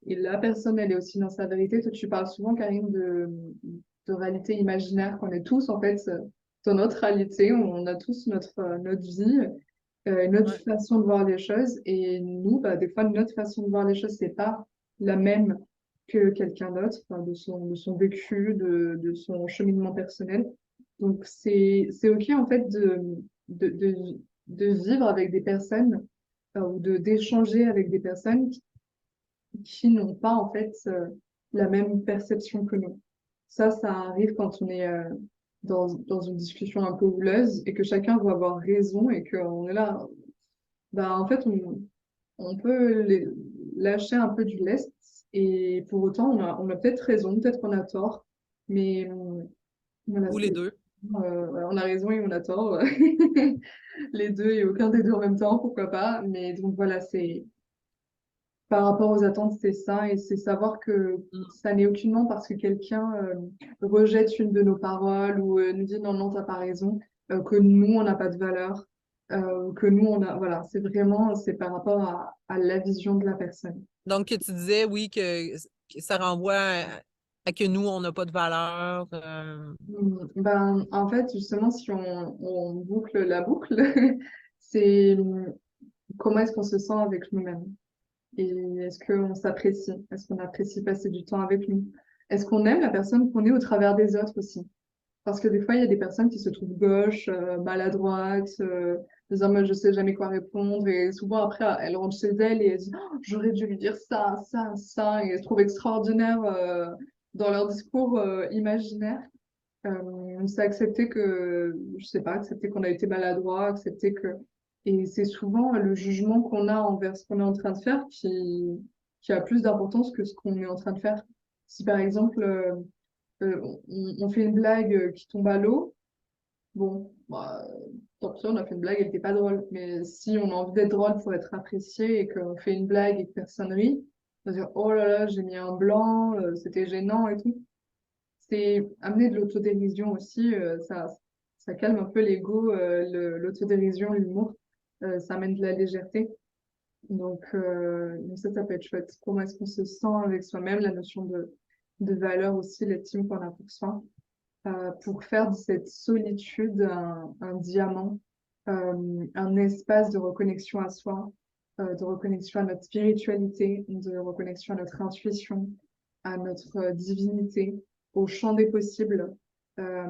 Et la personne, elle est aussi dans sa vérité. Toi, tu parles souvent, Karine, de réalité imaginaire, qu'on est tous, en fait, dans notre réalité. On a tous notre vie, notre ouais, façon de voir les choses. Et nous, bah, des fois, notre façon de voir les choses, c'est pas la même que quelqu'un d'autre, enfin, de son vécu, de son cheminement personnel. Donc, c'est OK, en fait, de, de, de vivre avec des personnes ou d'échanger avec des personnes qui n'ont pas, en fait, la même perception que nous. Ça arrive quand on est dans une discussion un peu houleuse et que chacun doit avoir raison et qu'on est là. Bah, en fait, on peut lâcher un peu du lest et pour autant, on a peut-être raison, peut-être qu'on a tort, mais voilà, ou les deux. on a raison et on a tort, les deux et aucun des deux en même temps, pourquoi pas. Mais donc voilà, c'est par rapport aux attentes, c'est ça et c'est savoir que Mm. ça n'est aucunement parce que quelqu'un rejette une de nos paroles ou nous dit non, non, t'as pas raison, que nous, on n'a pas de valeur, que nous, voilà, c'est par rapport à la vision de la personne. Donc, que tu disais, oui, que ça renvoie à que nous, on n'a pas de valeur. Ben, en fait, justement, si on boucle la boucle, c'est comment est-ce qu'on se sent avec nous-mêmes? Et est-ce qu'on s'apprécie? Est-ce qu'on apprécie passer du temps avec nous? Est-ce qu'on aime la personne qu'on est au travers des autres aussi? Parce que des fois, il y a des personnes qui se trouvent gauches, maladroites, disant, moi, je sais jamais quoi répondre. Et souvent, après, elles rentrent chez elles et elles disent, oh, j'aurais dû lui dire ça, ça, ça. Et elles se trouvent extraordinaires dans leur discours imaginaire. C'est accepter que, je sais pas, accepter qu'on a été maladroit, accepter que... Et c'est souvent le jugement qu'on a envers ce qu'on est en train de faire qui a plus d'importance que ce qu'on est en train de faire. Si par exemple, on fait une blague qui tombe à l'eau, bon, bah, tant pis, on a fait une blague, elle n'était pas drôle. Mais si on a envie d'être drôle pour être apprécié et qu'on fait une blague et que personne rit, on va dire, oh là là, j'ai mis un blanc, c'était gênant et tout. C'est amener de l'autodérision aussi, ça calme un peu l'ego, l'autodérision, l'humour, ça amène de la légèreté. Donc ça peut être chouette. Comment est-ce qu'on se sent avec soi-même, la notion de valeur aussi, l'estime qu'on a pour soi, pour faire de cette solitude un diamant, un espace de reconnexion à soi, de reconnexion à notre spiritualité, de reconnexion à notre intuition, à notre divinité, au champ des possibles. Euh,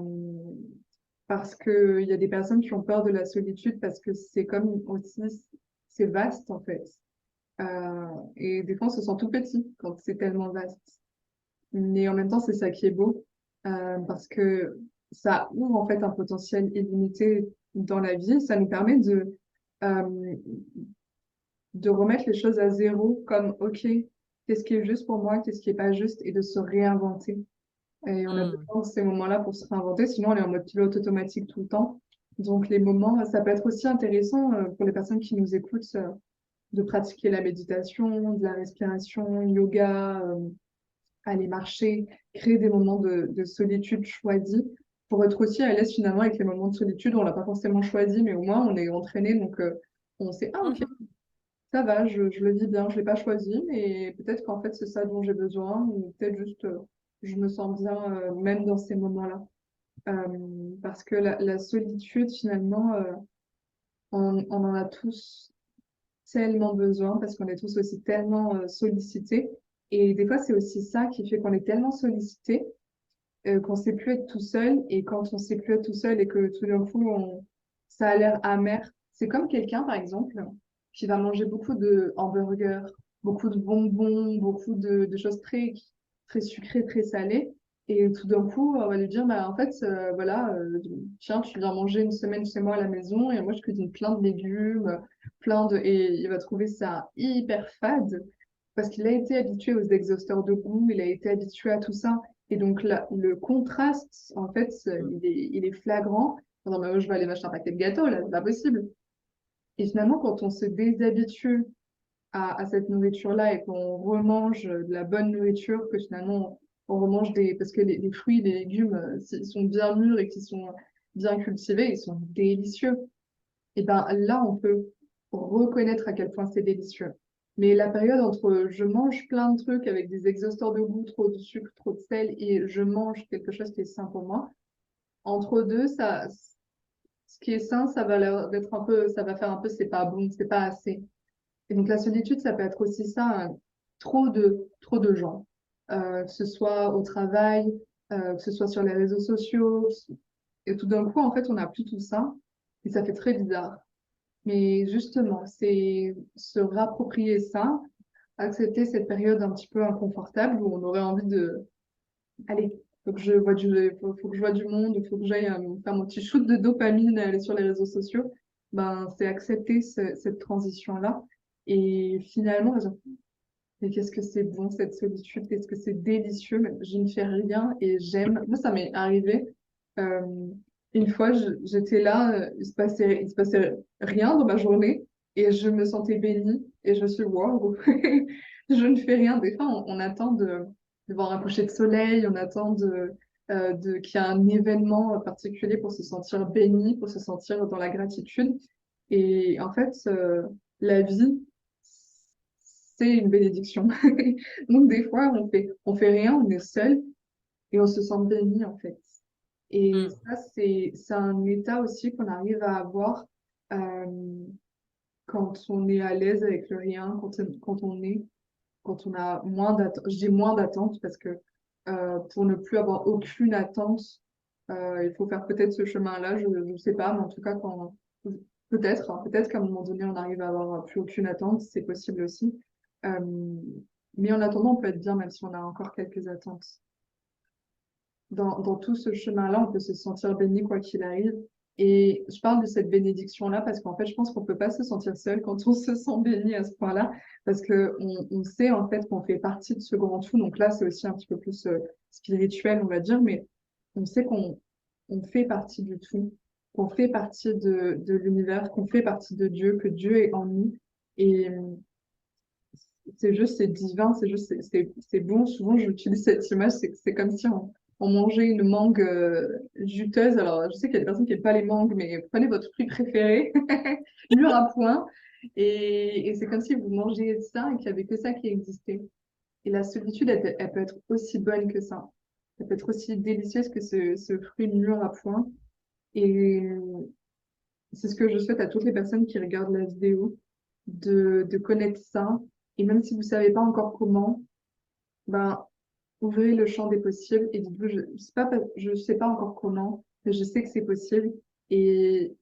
Parce qu'il y a des personnes qui ont peur de la solitude parce que c'est comme aussi, c'est vaste en fait. Et des fois, on se sent tout petit quand c'est tellement vaste. Mais en même temps, c'est ça qui est beau, parce que ça ouvre en fait un potentiel illimité dans la vie. Ça nous permet euh, de remettre les choses à zéro, comme, OK, qu'est-ce qui est juste pour moi, qu'est-ce qui est pas juste, et de se réinventer. Et on a Hmm. besoin de ces moments-là pour se réinventer, sinon on est en mode pilote automatique tout le temps. Donc les moments, ça peut être aussi intéressant pour les personnes qui nous écoutent de pratiquer la méditation, de la respiration, yoga, aller marcher, créer des moments de solitude choisis pour être aussi à l'aise finalement avec les moments de solitude. On l'a pas forcément choisi, mais au moins on est entraîné, donc on sait, ah ok, Mhm. ça va, je le vis bien, je l'ai pas choisi, mais peut-être qu'en fait c'est ça dont j'ai besoin, ou peut-être juste je me sens bien même dans ces moments-là. Parce que la solitude finalement, on en a tous tellement besoin parce qu'on est tous aussi tellement sollicités. Et des fois, c'est aussi ça qui fait qu'on est tellement sollicité qu'on sait plus être tout seul. Et quand on sait plus être tout seul et que tout d'un coup, ça a l'air amer, c'est comme quelqu'un, par exemple, qui va manger beaucoup de hamburgers, beaucoup de bonbons, beaucoup de choses très sucrées, très salées. Et tout d'un coup, on va lui dire, bah, en fait, voilà, tiens, tu viens manger une semaine chez moi à la maison et moi, je cuisine plein de légumes, et il va trouver ça hyper fade parce qu'il a été habitué aux exhausteurs de goût, il a été habitué à tout ça. Et donc là, le contraste, en fait, il est flagrant. Non, mais moi, je vais aller m'acheter un paquet de gâteaux, là, c'est pas possible. Et finalement, quand on se déshabitue à cette nourriture-là et qu'on remange de la bonne nourriture, que finalement, on remange des... Parce que les fruits, les légumes, s'ils sont bien mûrs et qu'ils sont bien cultivés, ils sont délicieux. Et ben là, on peut reconnaître à quel point c'est délicieux. Mais la période entre je mange plein de trucs avec des exhausteurs de goût, trop de sucre, trop de sel, et je mange quelque chose qui est sain pour moi, entre deux, ça, ce qui est sain, ça va être un peu, ça va faire un peu, c'est pas bon, c'est pas assez. Et donc la solitude, ça peut être aussi ça, hein, trop de gens, que ce soit au travail, que ce soit sur les réseaux sociaux, et tout d'un coup, en fait, on n'a plus tout ça, et ça fait très bizarre. Mais justement, c'est se rapproprier ça, accepter cette période un petit peu inconfortable où on aurait envie de, allez, faut que je vois du monde, il faut que j'aille faire mon petit shoot de dopamine, aller sur les réseaux sociaux. Ben, c'est accepter cette transition-là. Et finalement, mais qu'est-ce que c'est bon cette solitude, qu'est-ce que c'est délicieux, mais je ne fais rien et j'aime. Moi, ça m'est arrivé. euh, une fois, j'étais là, il se passait rien dans ma journée et je me sentais bénie et je suis wow, je ne fais rien. Des fois, on attend de voir un coucher de soleil, on attend qu'il y ait un événement particulier pour se sentir béni, pour se sentir dans la gratitude. Et en fait, la vie, c'est une bénédiction. Donc des fois, on fait rien, on est seul et on se sent béni en fait. Et Hmm. ça, c'est un état aussi qu'on arrive à avoir euh, quand on est à l'aise avec le rien, quand on a moins d'attente. Je dis moins d'attente parce que pour ne plus avoir aucune attente, il faut faire peut-être ce chemin-là, je ne sais pas, mais en tout cas, peut-être, hein, peut-être qu'à un moment donné, on arrive à avoir plus aucune attente, c'est possible aussi. Euh, mais en attendant, on peut être bien même si on a encore quelques attentes. Dans tout ce chemin-là, on peut se sentir béni quoi qu'il arrive. Et je parle de cette bénédiction-là parce qu'en fait, je pense qu'on peut pas se sentir seul quand on se sent béni à ce point-là, parce que on sait en fait qu'on fait partie de ce grand tout. Donc là, c'est aussi un petit peu plus spirituel, on va dire, mais on sait on fait partie du tout, qu'on fait partie de l'univers, qu'on fait partie de Dieu, que Dieu est en nous. Et c'est juste, c'est divin, c'est juste, c'est bon. Souvent, j'utilise cette image, c'est comme si on mangeait une mangue juteuse. Alors, je sais qu'il y a des personnes qui n'aiment pas les mangues, mais prenez votre fruit préféré, mûr à point, et c'est comme si vous mangez ça et qu'il n'y avait que ça qui existait. Et la solitude, elle peut être aussi bonne que ça. Elle peut être aussi délicieuse que ce fruit mûr à point. Et c'est ce que je souhaite à toutes les personnes qui regardent la vidéo, de connaître ça. Et même si vous savez pas encore comment, ben, ouvrez le champ des possibles et dites-vous, je sais pas encore comment, mais je sais que c'est possible. Et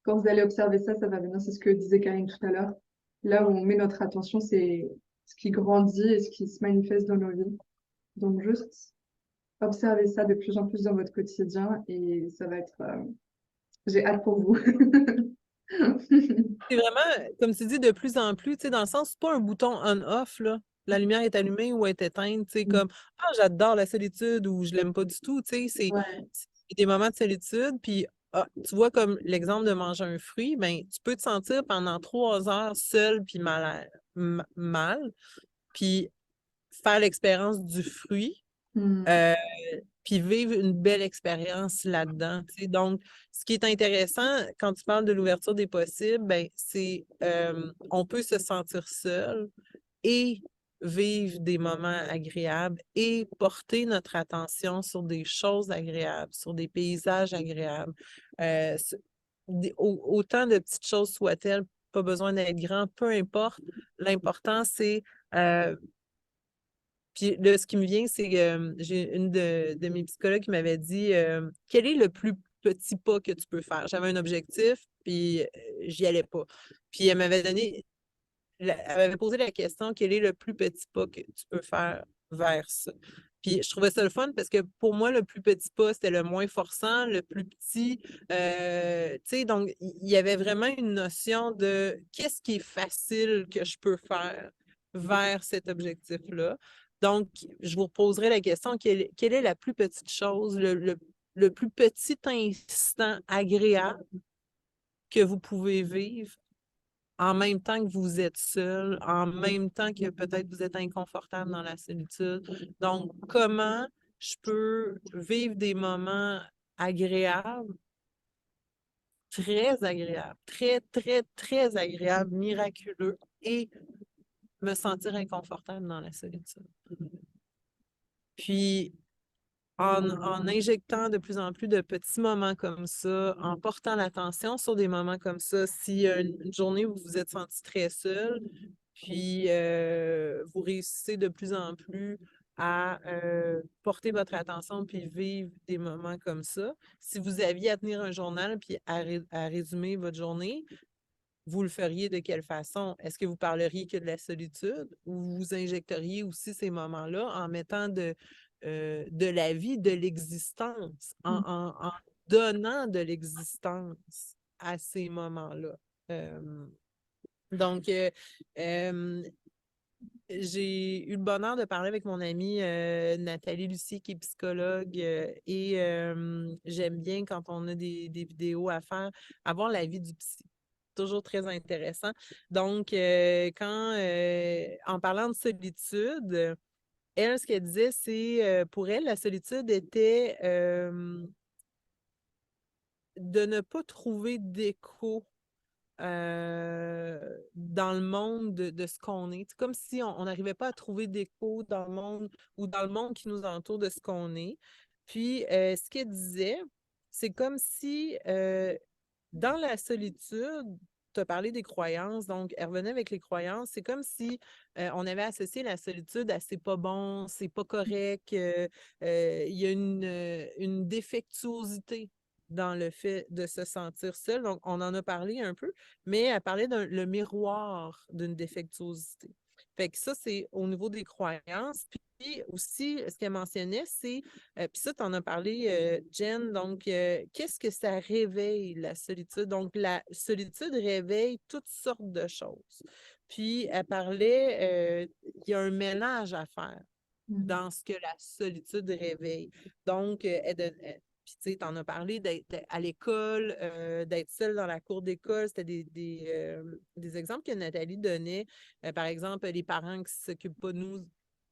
quand vous allez observer ça, ça va venir. C'est ce que disait Karine tout à l'heure. là où on met notre attention, c'est ce qui grandit et ce qui se manifeste dans nos vies. Donc, juste observez ça de plus en plus dans votre quotidien et ça va être... j'ai hâte pour vous. C'est vraiment, comme tu dis, de plus en plus, tu sais, dans le sens, c'est pas un bouton on-off, là. La lumière est allumée ou est éteinte, tu sais, comme ah, j'adore la solitude ou je l'aime pas du tout, tu sais, Ouais. c'est des moments de solitude, puis ah, tu vois, comme l'exemple de manger un fruit, ben, tu peux te sentir pendant 3 heures seul puis mal, puis faire l'expérience du fruit. Mm. euh, Puis vivre une belle expérience là-dedans. Tu sais. Donc, ce qui est intéressant quand tu parles de l'ouverture des possibles, ben, c'est on peut se sentir seul et vivre des moments agréables et porter notre attention sur des choses agréables, sur des paysages agréables. Autant de petites choses soient-elles, pas besoin d'être grand, peu importe. L'important, c'est puis là, ce qui me vient, c'est que j'ai une de mes psychologues qui m'avait dit quel est le plus petit pas que tu peux faire? J'avais un objectif, puis j'y allais pas. Puis elle m'avait donné, elle m'avait posé la question quel est le plus petit pas que tu peux faire vers ça? Puis je trouvais ça le fun parce que pour moi, le plus petit pas, c'était le moins forçant, le plus petit. Tu sais, donc, il y avait vraiment une notion de qu'est-ce qui est facile que je peux faire vers cet objectif-là. Donc, je vous poserai la question, quelle est la plus petite chose, le plus petit instant agréable que vous pouvez vivre en même temps que vous êtes seul, en même temps que peut-être vous êtes inconfortable dans la solitude. Donc, comment je peux vivre des moments agréables, très agréables, très, très, très agréables, miraculeux, et me sentir inconfortable dans la solitude. Puis, en injectant de plus en plus de petits moments comme ça, en portant l'attention sur des moments comme ça, si une journée où vous vous êtes senti très seul, puis vous réussissez de plus en plus à porter votre attention puis vivre des moments comme ça. Si vous aviez à tenir un journal puis à résumer votre journée, vous le feriez de quelle façon? Est-ce que vous parleriez que de la solitude ou vous injecteriez aussi ces moments-là en mettant de la vie, de l'existence, en donnant de l'existence à ces moments-là? Euh, donc, j'ai eu le bonheur de parler avec mon amie Nathalie Lucie, qui est psychologue, et j'aime bien quand on a des vidéos à faire, avoir l'avis du psy. Toujours très intéressant. Donc, en parlant de solitude, elle, ce qu'elle disait, c'est pour elle, la solitude était de ne pas trouver d'écho dans le monde de ce qu'on est. C'est comme si on n'arrivait pas à trouver d'écho dans le monde ou dans le monde qui nous entoure de ce qu'on est. Puis, ce qu'elle disait, c'est comme si dans la solitude, tu as parlé des croyances, donc elle revenait avec les croyances. C'est comme si on avait associé la solitude à c'est pas bon, c'est pas correct, il y a une défectuosité dans le fait de se sentir seul. Donc, on en a parlé un peu, mais elle parlait le miroir d'une défectuosité. Fait que ça, c'est au niveau des croyances. Puis aussi, ce qu'elle mentionnait, c'est puis ça, tu en as parlé, Jen. Donc, qu'est-ce que ça réveille, la solitude? Donc, la solitude réveille toutes sortes de choses. Puis, elle parlait, il y a un ménage à faire dans ce que la solitude réveille. Donc, puis, tu sais, tu en as parlé d'être à l'école, d'être seule dans la cour d'école. C'était des exemples que Nathalie donnait. Par exemple, les parents qui ne s'occupent pas de nous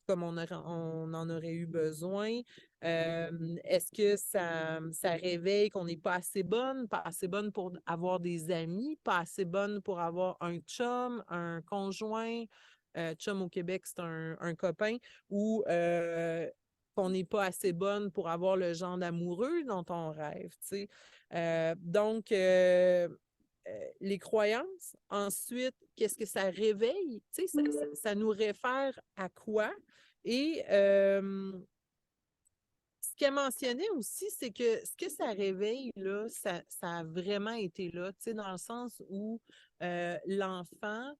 comme on en aurait eu besoin. Est-ce que ça réveille qu'on n'est pas assez bonne pour avoir des amis, pas assez bonne pour avoir un chum, un conjoint? Chum au Québec, c'est un copain, ou qu'on n'est pas assez bonne pour avoir le genre d'amoureux dont on rêve, tu sais. Donc, les croyances. Ensuite, qu'est-ce que ça réveille? Tu sais, ça nous réfère à quoi? Et ce qu'elle mentionnait aussi, c'est que ce que ça réveille, là, ça a vraiment été là, tu sais, dans le sens où l'enfant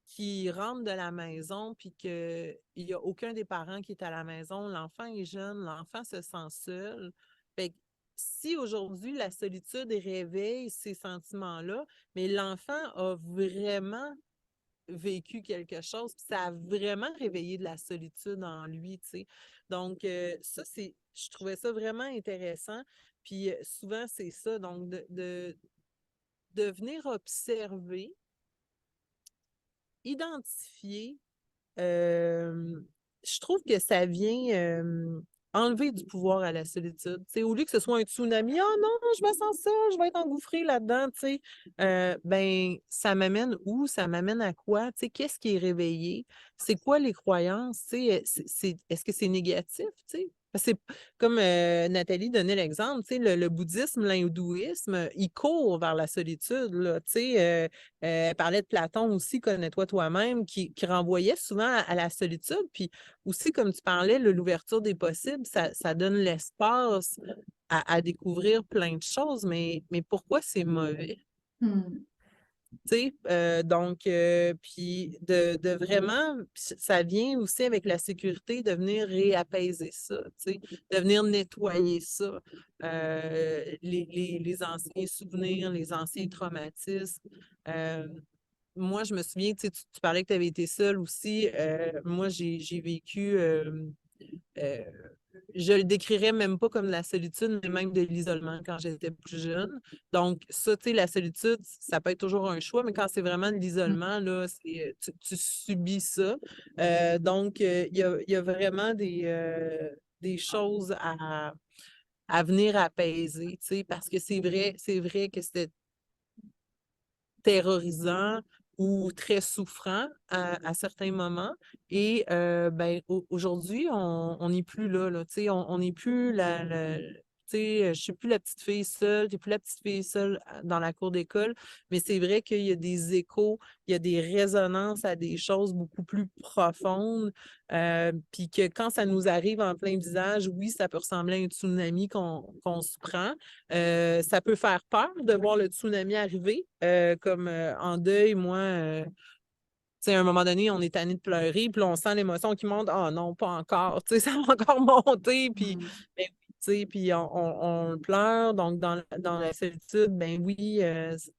qui rentre de la maison puis qu'il n'y a aucun des parents qui est à la maison, l'enfant est jeune, l'enfant se sent seul. Fait que si aujourd'hui la solitude réveille ces sentiments-là, mais l'enfant a vraiment vécu quelque chose, puis ça a vraiment réveillé de la solitude en lui, tu sais. Donc, ça, je trouvais ça vraiment intéressant. Puis souvent, c'est ça, donc de venir observer, identifier. Euh, je trouve que ça vient enlever du pouvoir à la solitude. T'sais, au lieu que ce soit un tsunami, oh non, je me sens ça, je vais être engouffré là-dedans, ben, ça m'amène où? Ça m'amène à quoi? T'sais, qu'est-ce qui est réveillé? C'est quoi les croyances? Est-ce que c'est négatif? T'sais? C'est comme Nathalie donnait l'exemple, le bouddhisme, l'hindouisme, ils courent vers la solitude. Là, elle parlait de Platon aussi, Connais-toi toi-même, qui renvoyait souvent à la solitude. Puis aussi, comme tu parlais, l'ouverture des possibles, ça donne l'espace à découvrir plein de choses, mais pourquoi c'est mauvais? Donc, puis de vraiment, ça vient aussi avec la sécurité de venir réapaiser ça, de venir nettoyer ça, les anciens souvenirs, les anciens traumatismes. Moi, je me souviens, tu parlais que tu avais été seule aussi. Moi, j'ai vécu euh, je le décrirais même pas comme la solitude, mais même de l'isolement quand j'étais plus jeune. Donc, ça, tu sais, la solitude, ça peut être toujours un choix, mais quand c'est vraiment de l'isolement, là, tu subis ça. Donc, il y a vraiment des choses à venir apaiser, tu sais, parce que c'est vrai que c'était terrorisant ou très souffrant à certains moments. Et ben, aujourd'hui, on n'est plus là, là. On n'est plus je ne suis plus la petite fille seule, je n'ai plus la petite fille seule dans la cour d'école, mais c'est vrai qu'il y a des échos, il y a des résonances à des choses beaucoup plus profondes, puis que quand ça nous arrive en plein visage, oui, ça peut ressembler à un tsunami qu'on se prend, ça peut faire peur de voir le tsunami arriver. Comme en deuil, moi, à un moment donné, on est tanné de pleurer, puis là, on sent l'émotion qui monte. Ah non, pas encore. Ça va encore monter. Puis, ben, puis on pleure. Donc, dans la solitude, ben oui,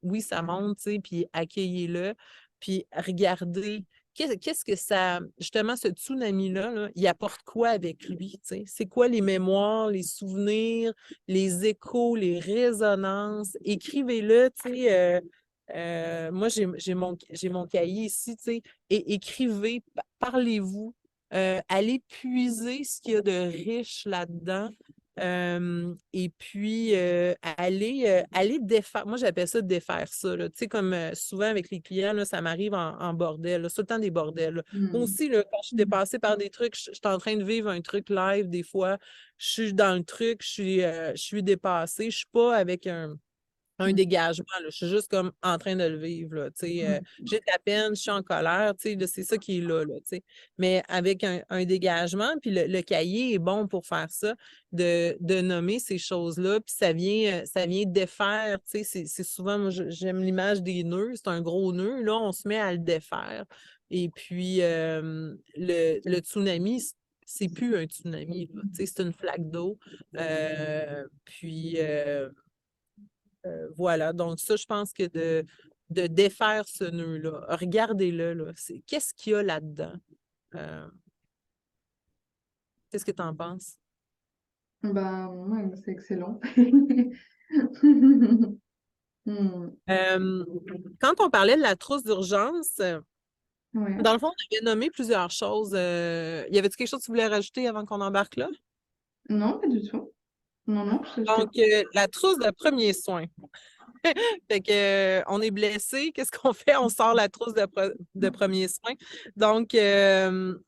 oui, ça monte, puis accueillez-le. Puis regardez. Qu'est-ce que ça, justement, ce tsunami-là, là, il apporte quoi avec lui? C'est quoi les mémoires, les souvenirs, les échos, les résonances? Écrivez-le, moi, j'ai mon cahier ici, et écrivez, parlez-vous, allez puiser ce qu'il y a de riche là-dedans. Et puis, allez défaire. Moi, j'appelle ça défaire ça. Là. Comme souvent avec les clients, là, ça m'arrive en bordel. C'est tout le temps des bordels. Là. Moi aussi, là, quand je suis dépassée par des trucs, je suis en train de vivre un truc live. Des fois, je suis dans le truc, je suis dépassée. Je ne suis pas avec un dégagement. Là. Je suis juste comme en train de le vivre. Là, j'ai de la peine, je suis en colère. Là, c'est ça qui est là. Mais avec un dégagement, puis le cahier est bon pour faire ça, de nommer ces choses-là. Puis ça vient défaire. C'est souvent, moi, j'aime l'image des nœuds. C'est un gros nœud. Là, on se met à le défaire. Et puis, le tsunami, c'est plus un tsunami. C'est une flaque d'eau. Puis, voilà, donc ça, je pense que de défaire ce nœud-là, regardez-le, là, qu'est-ce qu'il y a là-dedans? Euh, Qu'est-ce que tu en penses? Bah, ouais, c'est excellent. Euh, Quand on parlait de la trousse d'urgence, Ouais. dans le fond, on avait nommé plusieurs choses. Y avait-tu quelque chose que tu voulais rajouter avant qu'on embarque là? Non, pas du tout. Non, non, je Donc, t'écoute. la trousse de premiers soins. Fait que, on est blessé, qu'est-ce qu'on fait? On sort la trousse de premiers soins. Donc, on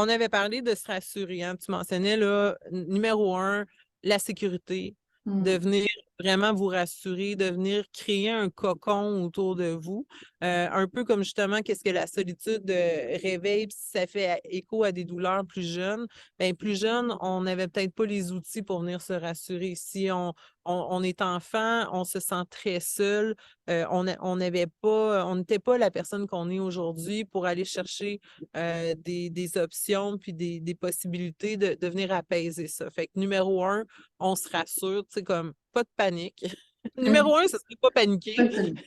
avait parlé de se rassurer. Hein? Tu mentionnais là, numéro un, la sécurité, de venir vraiment vous rassurer, de venir créer un cocon autour de vous. Un peu comme justement qu'est-ce que la solitude réveille, puis si ça fait écho à des douleurs plus jeunes. Bien, plus jeune, on n'avait peut-être pas les outils pour venir se rassurer. Si on est enfant, on se sent très seul. On n'avait pas, on n'était pas la personne qu'on est aujourd'hui pour aller chercher des options puis des possibilités de venir apaiser ça. Fait que numéro un, on se rassure, tu sais, comme pas de panique. Numéro un, ce serait pas Pas paniquer. de panique.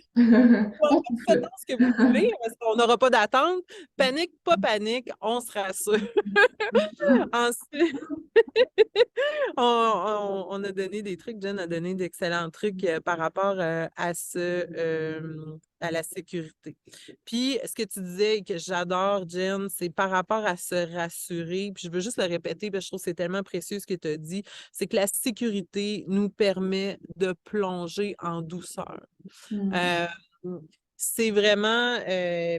Faites donc ce que vous voulez, parce qu'on n'aura pas d'attente. Panique, pas panique, on se rassure. Ensuite, on a donné des trucs, Jen a donné d'excellents trucs par rapport à la sécurité. Puis, ce que tu disais et que j'adore, Jen, c'est par rapport à se rassurer. Puis, je veux juste le répéter, parce que je trouve que c'est tellement précieux ce que tu as dit. C'est que la sécurité nous permet de plonger en douceur. Mm. Euh, c'est vraiment,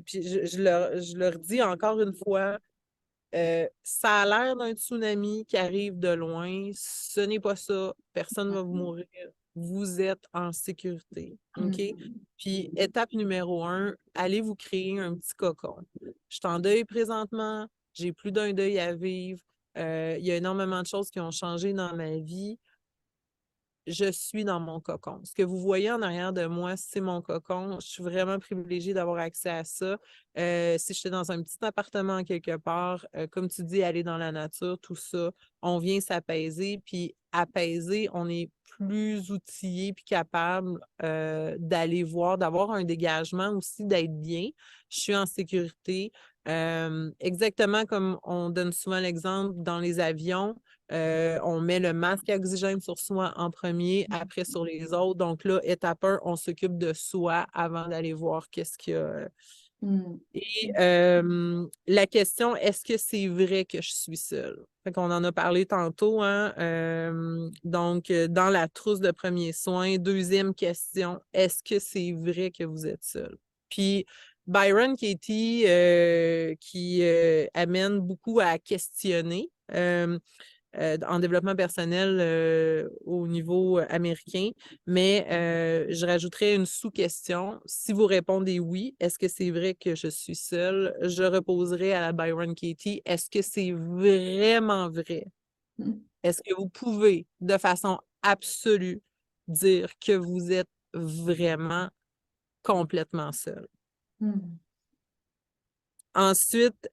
puis je leur dis encore une fois, ça a l'air d'un tsunami qui arrive de loin. Ce n'est pas ça. Personne ne va vous mourir. Vous êtes en sécurité. OK? Mm. Puis, étape numéro un, allez vous créer un petit cocon. Je suis en deuil présentement. J'ai plus d'un deuil à vivre. Il y a énormément de choses qui ont changé dans ma vie. Je suis dans mon cocon. Ce que vous voyez en arrière de moi, c'est mon cocon. Je suis vraiment privilégiée d'avoir accès à ça. Si j'étais dans un petit appartement quelque part, comme tu dis, aller dans la nature, tout ça, on vient s'apaiser. Puis apaiser, on est plus outillé puis capable d'aller voir, d'avoir un dégagement aussi, d'être bien. Je suis en sécurité. Exactement comme on donne souvent l'exemple dans les avions. On met le masque à oxygène sur soi en premier, après sur les autres. Donc là, étape 1, on s'occupe de soi avant d'aller voir qu'est-ce qu'il y a. Mm. Et la question, est-ce que c'est vrai que je suis seule? Fait qu'on en a parlé tantôt, hein? Donc, dans la trousse de premiers soins, deuxième question, est-ce que c'est vrai que vous êtes seule? Puis, Byron Katie, qui amène beaucoup à questionner. En développement personnel au niveau américain, mais je rajouterais une sous-question. Si vous répondez oui, est-ce que c'est vrai que je suis seule? Je reposerai à la Byron Katie, est-ce que c'est vraiment vrai? Mm. Est-ce que vous pouvez, de façon absolue, dire que vous êtes vraiment complètement seul? Mm. Ensuite,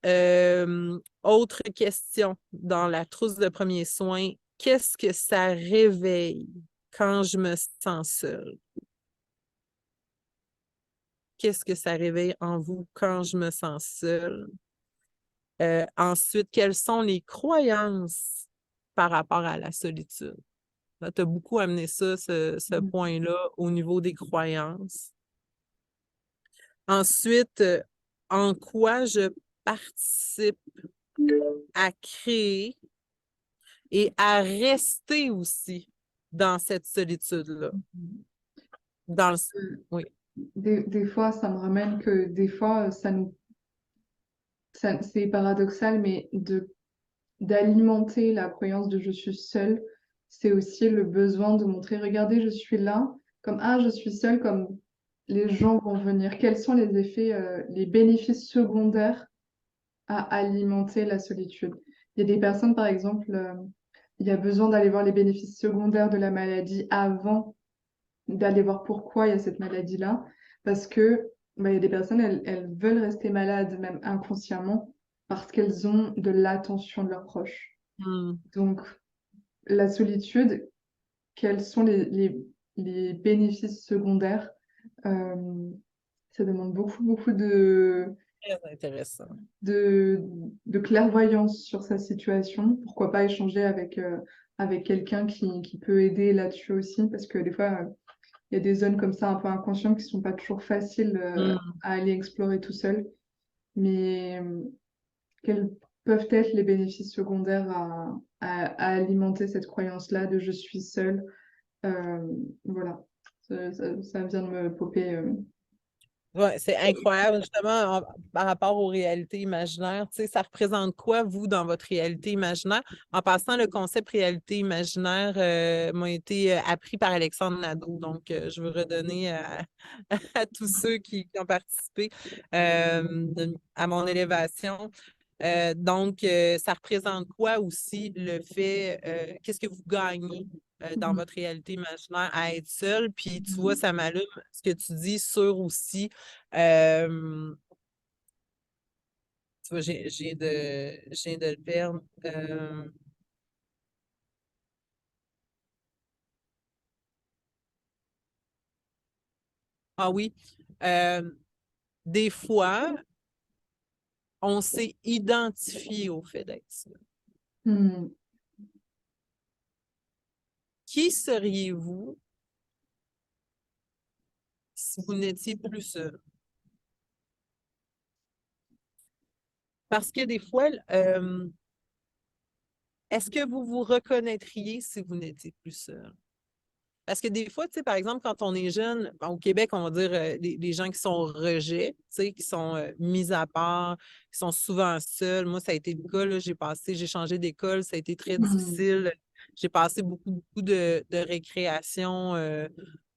autre question dans la trousse de premiers soins, qu'est-ce que ça réveille quand je me sens seule? Qu'est-ce que ça réveille en vous quand je me sens seule? Ensuite, quelles sont les croyances par rapport à la solitude? Tu as beaucoup amené ça, ce Mm. point-là, au niveau des croyances. Ensuite, en quoi je participe à créer et à rester aussi dans cette solitude-là. Dans le... Oui. Des fois, ça me ramène que des fois, c'est paradoxal, mais d'alimenter la croyance de je suis seule, c'est aussi le besoin de montrer, regardez, je suis là, comme ah, je suis seule, comme les gens vont venir. Quels sont les effets, les bénéfices secondaires à alimenter la solitude? Il y a des personnes, par exemple, il y a besoin d'aller voir les bénéfices secondaires de la maladie avant d'aller voir pourquoi il y a cette maladie-là, parce que bah, il y a des personnes, elles veulent rester malades, même inconsciemment, parce qu'elles ont de l'attention de leurs proches. Mm. Donc, la solitude, quels sont les bénéfices secondaires? Euh, Ça demande beaucoup, beaucoup Très intéressant. de, de clairvoyance sur sa situation. Pourquoi pas échanger avec quelqu'un qui peut aider là-dessus aussi, parce que des fois, il y a des zones comme ça un peu inconscientes qui sont pas toujours faciles Mm. à aller explorer tout seul. Mais quels peuvent être les bénéfices secondaires à alimenter cette croyance-là de je suis seule? Voilà, ça vient de me popper. Ouais, c'est incroyable, justement, par rapport aux réalités imaginaires. Tu sais, ça représente quoi, vous, dans votre réalité imaginaire? En passant, le concept réalité imaginaire m'a été appris par Alexandre Nadeau. Donc, je veux redonner à tous ceux qui ont participé à mon élévation. Donc, ça représente quoi aussi le fait, qu'est-ce que vous gagnez dans Mhm. votre réalité imaginaire à être seul? Puis tu vois, Mhm. ça m'allume ce que tu dis sur aussi. euh, Tu vois, j'ai de le perdre. Ah oui. Euh, des fois, on s'est identifié au fait d'être seul. Mhm. Qui seriez-vous si vous n'étiez plus seul? Parce que des fois, est-ce que vous vous reconnaîtriez si vous n'étiez plus seul? Parce que des fois, tu sais, par exemple, quand on est jeune, bon, au Québec, on va dire les gens qui sont au rejet, tu sais, qui sont mis à part, qui sont souvent seuls. Moi, ça a été le cas, là, j'ai changé d'école, ça a été très Mhm. difficile. J'ai passé beaucoup de récréation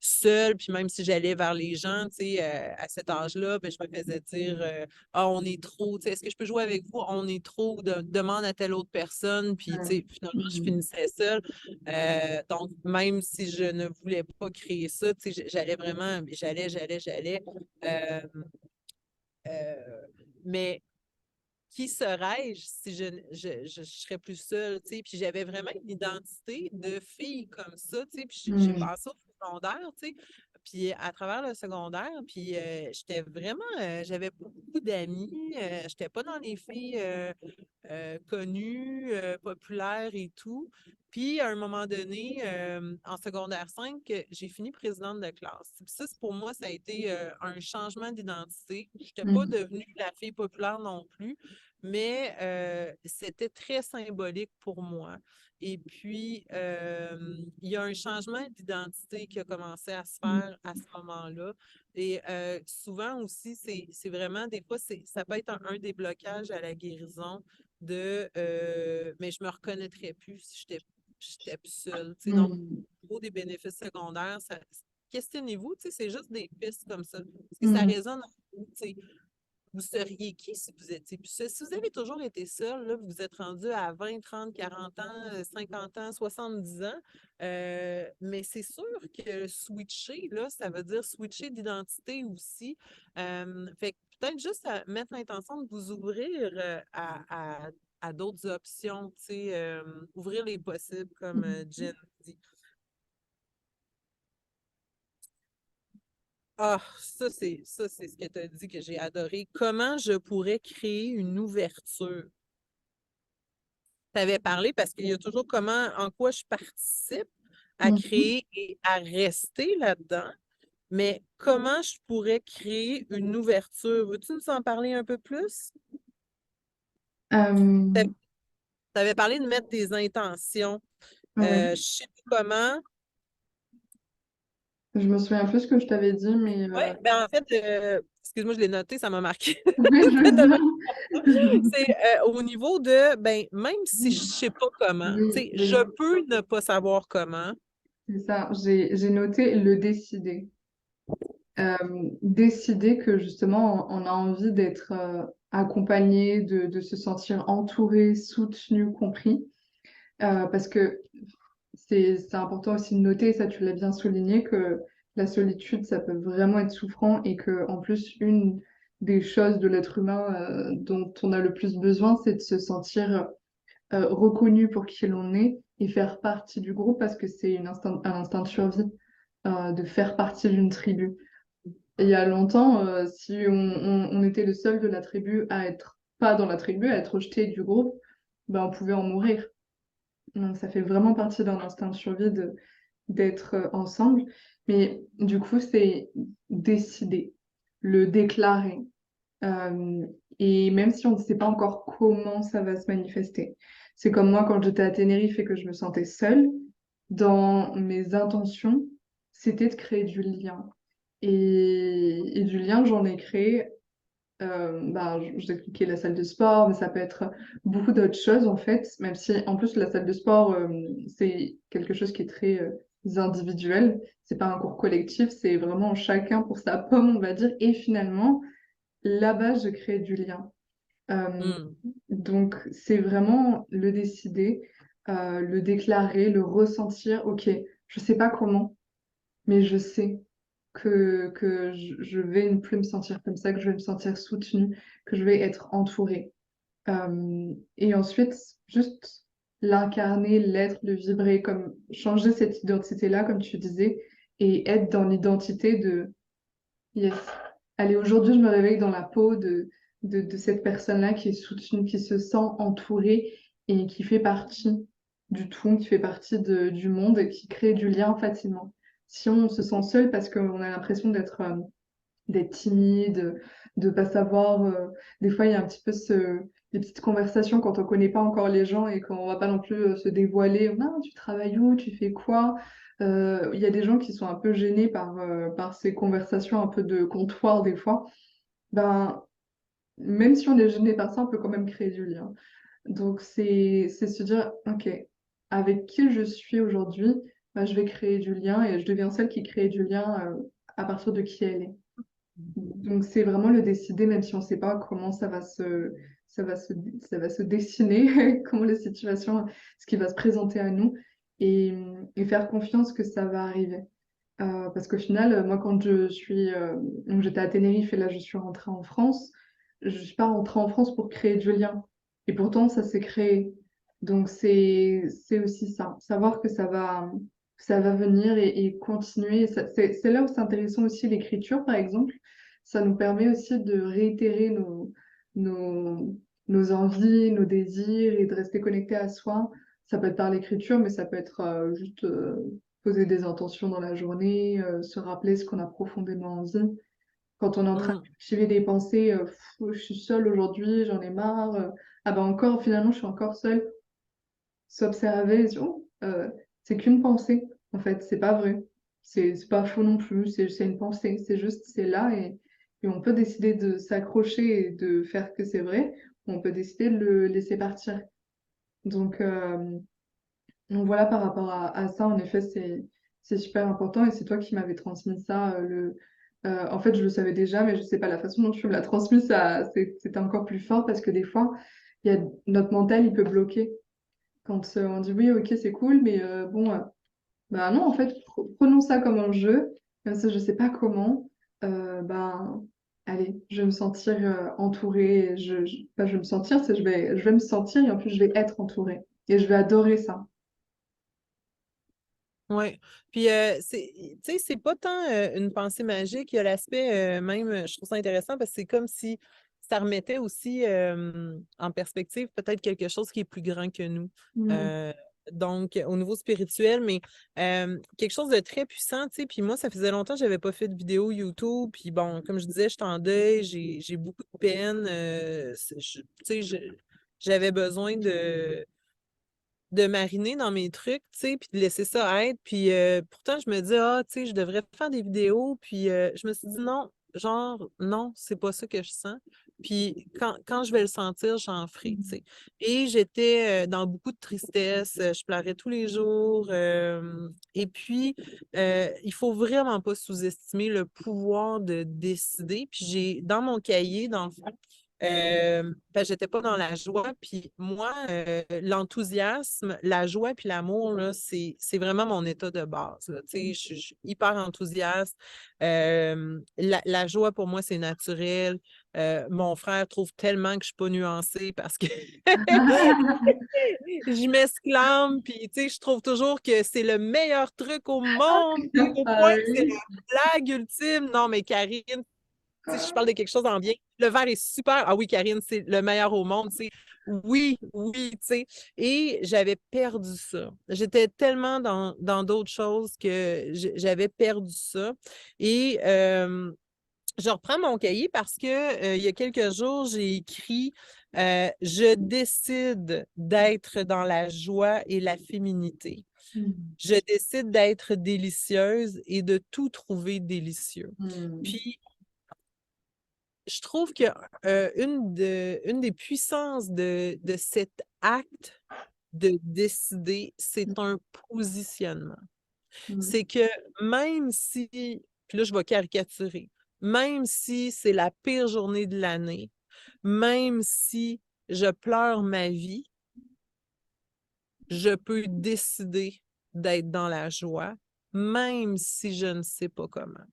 seule, puis même si j'allais vers les gens, tu sais, à cet âge-là, ben, je me faisais dire ah, on est trop, tu sais, est-ce que je peux jouer avec vous? On est trop, demande à telle autre personne, puis tu Ouais. sais, finalement, je Mhm. finissais seule. Donc, même si je ne voulais pas créer ça, tu sais, j'allais vraiment, j'allais. Euh, euh, mais qui serais-je si je serais plus seule, tu sais? Puis j'avais vraiment une identité de fille comme ça, tu sais. Puis j'ai Mhm. passé au secondaire, tu sais. Puis à travers le secondaire, puis j'étais vraiment, j'avais pas beaucoup d'amis, j'étais pas dans les filles connues, populaires et tout. Puis à un moment donné, en secondaire 5, j'ai fini présidente de classe. Puis ça, pour moi, ça a été un changement d'identité. Je n'étais pas Mhm. devenue la fille populaire non plus, mais c'était très symbolique pour moi. Et puis, il y a un changement d'identité qui a commencé à se faire à ce moment-là. Et souvent aussi, c'est vraiment, des fois, ça peut être un des blocages à la guérison mais je me reconnaîtrais plus si j'étais plus seule. Tu sais, donc, Mhm. au niveau des bénéfices secondaires, questionnez-vous, tu sais, c'est juste des pistes comme ça. Est-ce que ça Mhm. résonne en vous? Tu sais, vous seriez qui si vous étiez plus seul? Si vous avez toujours été seul, là, vous êtes rendu à 20, 30, 40 ans, 50 ans, 70 ans, mais c'est sûr que switcher, là, ça veut dire switcher d'identité aussi. Fait que peut-être juste à mettre l'intention de vous ouvrir à d'autres options, tu sais, ouvrir les possibles, comme Mhm. Jen dit. Ah, ça, c'est ce que tu as dit que j'ai adoré. Comment je pourrais créer une ouverture? Tu avais parlé parce qu'il y a toujours en quoi je participe à Mhm. créer et à rester là-dedans, mais comment je pourrais créer une ouverture? Veux-tu nous en parler un peu plus? Tu Euh, avais parlé de mettre des intentions. ouais. Je sais plus comment. Je me souviens plus ce que je t'avais dit, mais Oui, ben en fait, excuse-moi, je l'ai noté, ça m'a marqué. oui, je veux bien. C'est au niveau de, ben, même si je ne sais pas comment, tu Oui, sais, je oui, peux ne pas savoir comment. c'est ça. J'ai noté le décider. Euh, Décider que justement on a envie d'être accompagné, de se sentir entouré, soutenu, compris. Parce que c'est important aussi de noter, ça tu l'as bien souligné, que la solitude, ça peut vraiment être souffrant et que en plus, une des choses de l'être humain dont on a le plus besoin, c'est de se sentir reconnu pour qui l'on est et faire partie du groupe parce que c'est un instinct de survie de faire partie d'une tribu. Et il y a longtemps, si on était le seul de la tribu à être pas dans la tribu, à être rejeté du groupe, ben, on pouvait en mourir. Donc ça fait vraiment partie d'un instinct de survie d'être ensemble. Mais du coup, c'est décider, le déclarer. Euh, et même si on ne sait pas encore comment ça va se manifester. C'est comme moi quand j'étais à Tenerife et que je me sentais seule, dans mes intentions, c'était de créer du lien. Et du lien, j'en ai créé. Je vous ai expliqué la salle de sport, mais ça peut être beaucoup d'autres choses en fait, même si en plus la salle de sport, c'est quelque chose qui est très individuel. C'est pas un cours collectif, c'est vraiment chacun pour sa pomme, on va dire. Et finalement, là-bas, je crée du lien. Euh, Mm. donc, c'est vraiment le décider, le déclarer, le ressentir. Ok, je sais pas comment, mais je sais que je vais ne plus me sentir comme ça, que je vais me sentir soutenue, que je vais être entourée. Et ensuite, juste l'incarner, l'être, le vibrer, comme changer cette identité-là, comme tu disais, et être dans l'identité de yes. Allez, aujourd'hui, je me réveille dans la peau de cette personne-là qui est soutenue, qui se sent entourée et qui fait partie du tout, qui fait partie du monde et qui crée du lien facilement. Si on se sent seul parce qu'on a l'impression d'être timide, de pas savoir. Des fois, il y a un petit peu des petites conversations quand on connaît pas encore les gens et qu'on va pas non plus se dévoiler. Ah, tu travailles où? Tu fais quoi? Il y a des gens qui sont un peu gênés par ces conversations un peu de comptoir des fois. Ben, même si on est gêné par ça, on peut quand même créer du lien. Donc, c'est se dire, OK, avec qui je suis aujourd'hui, ben, je vais créer du lien et je deviens celle qui crée du lien à partir de qui elle est. Donc c'est vraiment le décider, même si on ne sait pas comment ça va se, ça va se dessiner, comment la situation, ce qui va se présenter à nous, et, et faire confiance que ça va arriver. Parce qu'au final, moi, quand donc j'étais à Tenerife et là, je suis rentrée en France, je ne suis pas rentrée en France pour créer du lien. Et pourtant, ça s'est créé. Donc c'est aussi ça, savoir que ça va venir et continuer. C'est là où c'est intéressant aussi l'écriture, par exemple. Ça nous permet aussi de réitérer nos, nos envies, nos désirs et de rester connecté à soi. Ça peut être par l'écriture, mais ça peut être juste poser des intentions dans la journée, se rappeler ce qu'on a profondément envie. Quand on est en train de Mm. cultiver des pensées, je suis seule aujourd'hui, j'en ai marre. Ah ben encore, finalement, je suis encore seule. S'observer, oh, c'est qu'une pensée, en fait, c'est pas vrai. C'est pas faux non plus, c'est une pensée, c'est juste, c'est là et on peut décider de s'accrocher et de faire que c'est vrai, ou on peut décider de le laisser partir. Donc, euh, donc voilà, par rapport à ça, en effet, c'est super important et c'est toi qui m'avais transmis ça. En fait, je le savais déjà, mais je sais pas, la façon dont tu me l'as transmis, c'était encore plus fort parce que des fois, notre mental, il peut bloquer. Quand on dit oui, ok, c'est cool, mais bah non, en fait, prenons ça comme un jeu, même si je sais pas comment, ben, allez, je vais me sentir entourée, pas je vais me sentir, c'est je vais me sentir et en plus je vais être entourée et je vais adorer ça. Oui. Puis, tu sais, c'est pas tant une pensée magique, il y a l'aspect même, je trouve ça intéressant parce que c'est comme si ça remettait aussi en perspective peut-être quelque chose qui est plus grand que nous. Mm. Euh, donc, au niveau spirituel, mais quelque chose de très puissant, tu sais. Puis moi, ça faisait longtemps que j'avais pas fait de vidéo YouTube. Puis bon, comme je disais, je suis en deuil, j'ai beaucoup de peine. Tu sais, j'avais besoin de mariner dans mes trucs, tu sais, puis de laisser ça être. Puis pourtant, je me dis, ah, tu sais, je devrais faire des vidéos. Puis je me suis dit, non, genre, non, c'est pas ça que je sens. Puis quand je vais le sentir, j'en ferai, tu sais. Et j'étais dans beaucoup de tristesse, je pleurais tous les jours. Et puis, il faut vraiment pas sous-estimer le pouvoir de décider. Puis j'ai, dans mon cahier, dans le fond, ben, j'étais pas dans la joie. Puis moi, l'enthousiasme, la joie puis l'amour, là, c'est vraiment mon état de base. Là. Tu sais, je suis hyper enthousiaste. La joie, pour moi, c'est naturel. Mon frère trouve tellement que je suis pas nuancée parce que je m'exclame, puis tu sais, je trouve toujours que c'est le meilleur truc au monde, puis au Ah point que c'est oui. la blague ultime. Non, mais Karine, si je parle de quelque chose en bien, le verre est super. Ah oui, Karine, c'est le meilleur au monde. Tu sais. Oui, oui, tu sais. Et j'avais perdu ça. J'étais tellement dans d'autres choses que j'avais perdu ça. Et je reprends mon cahier parce que il y a quelques jours, j'ai écrit Je décide d'être dans la joie et la féminité. Mm. Je décide d'être délicieuse et de tout trouver délicieux. Mm. Puis je trouve que une des puissances de cet acte de décider, c'est un positionnement. Mm. C'est que même si, puis là, je vais caricaturer, même si c'est la pire journée de l'année, même si je pleure ma vie, je peux décider d'être dans la joie, même si je ne sais pas comment.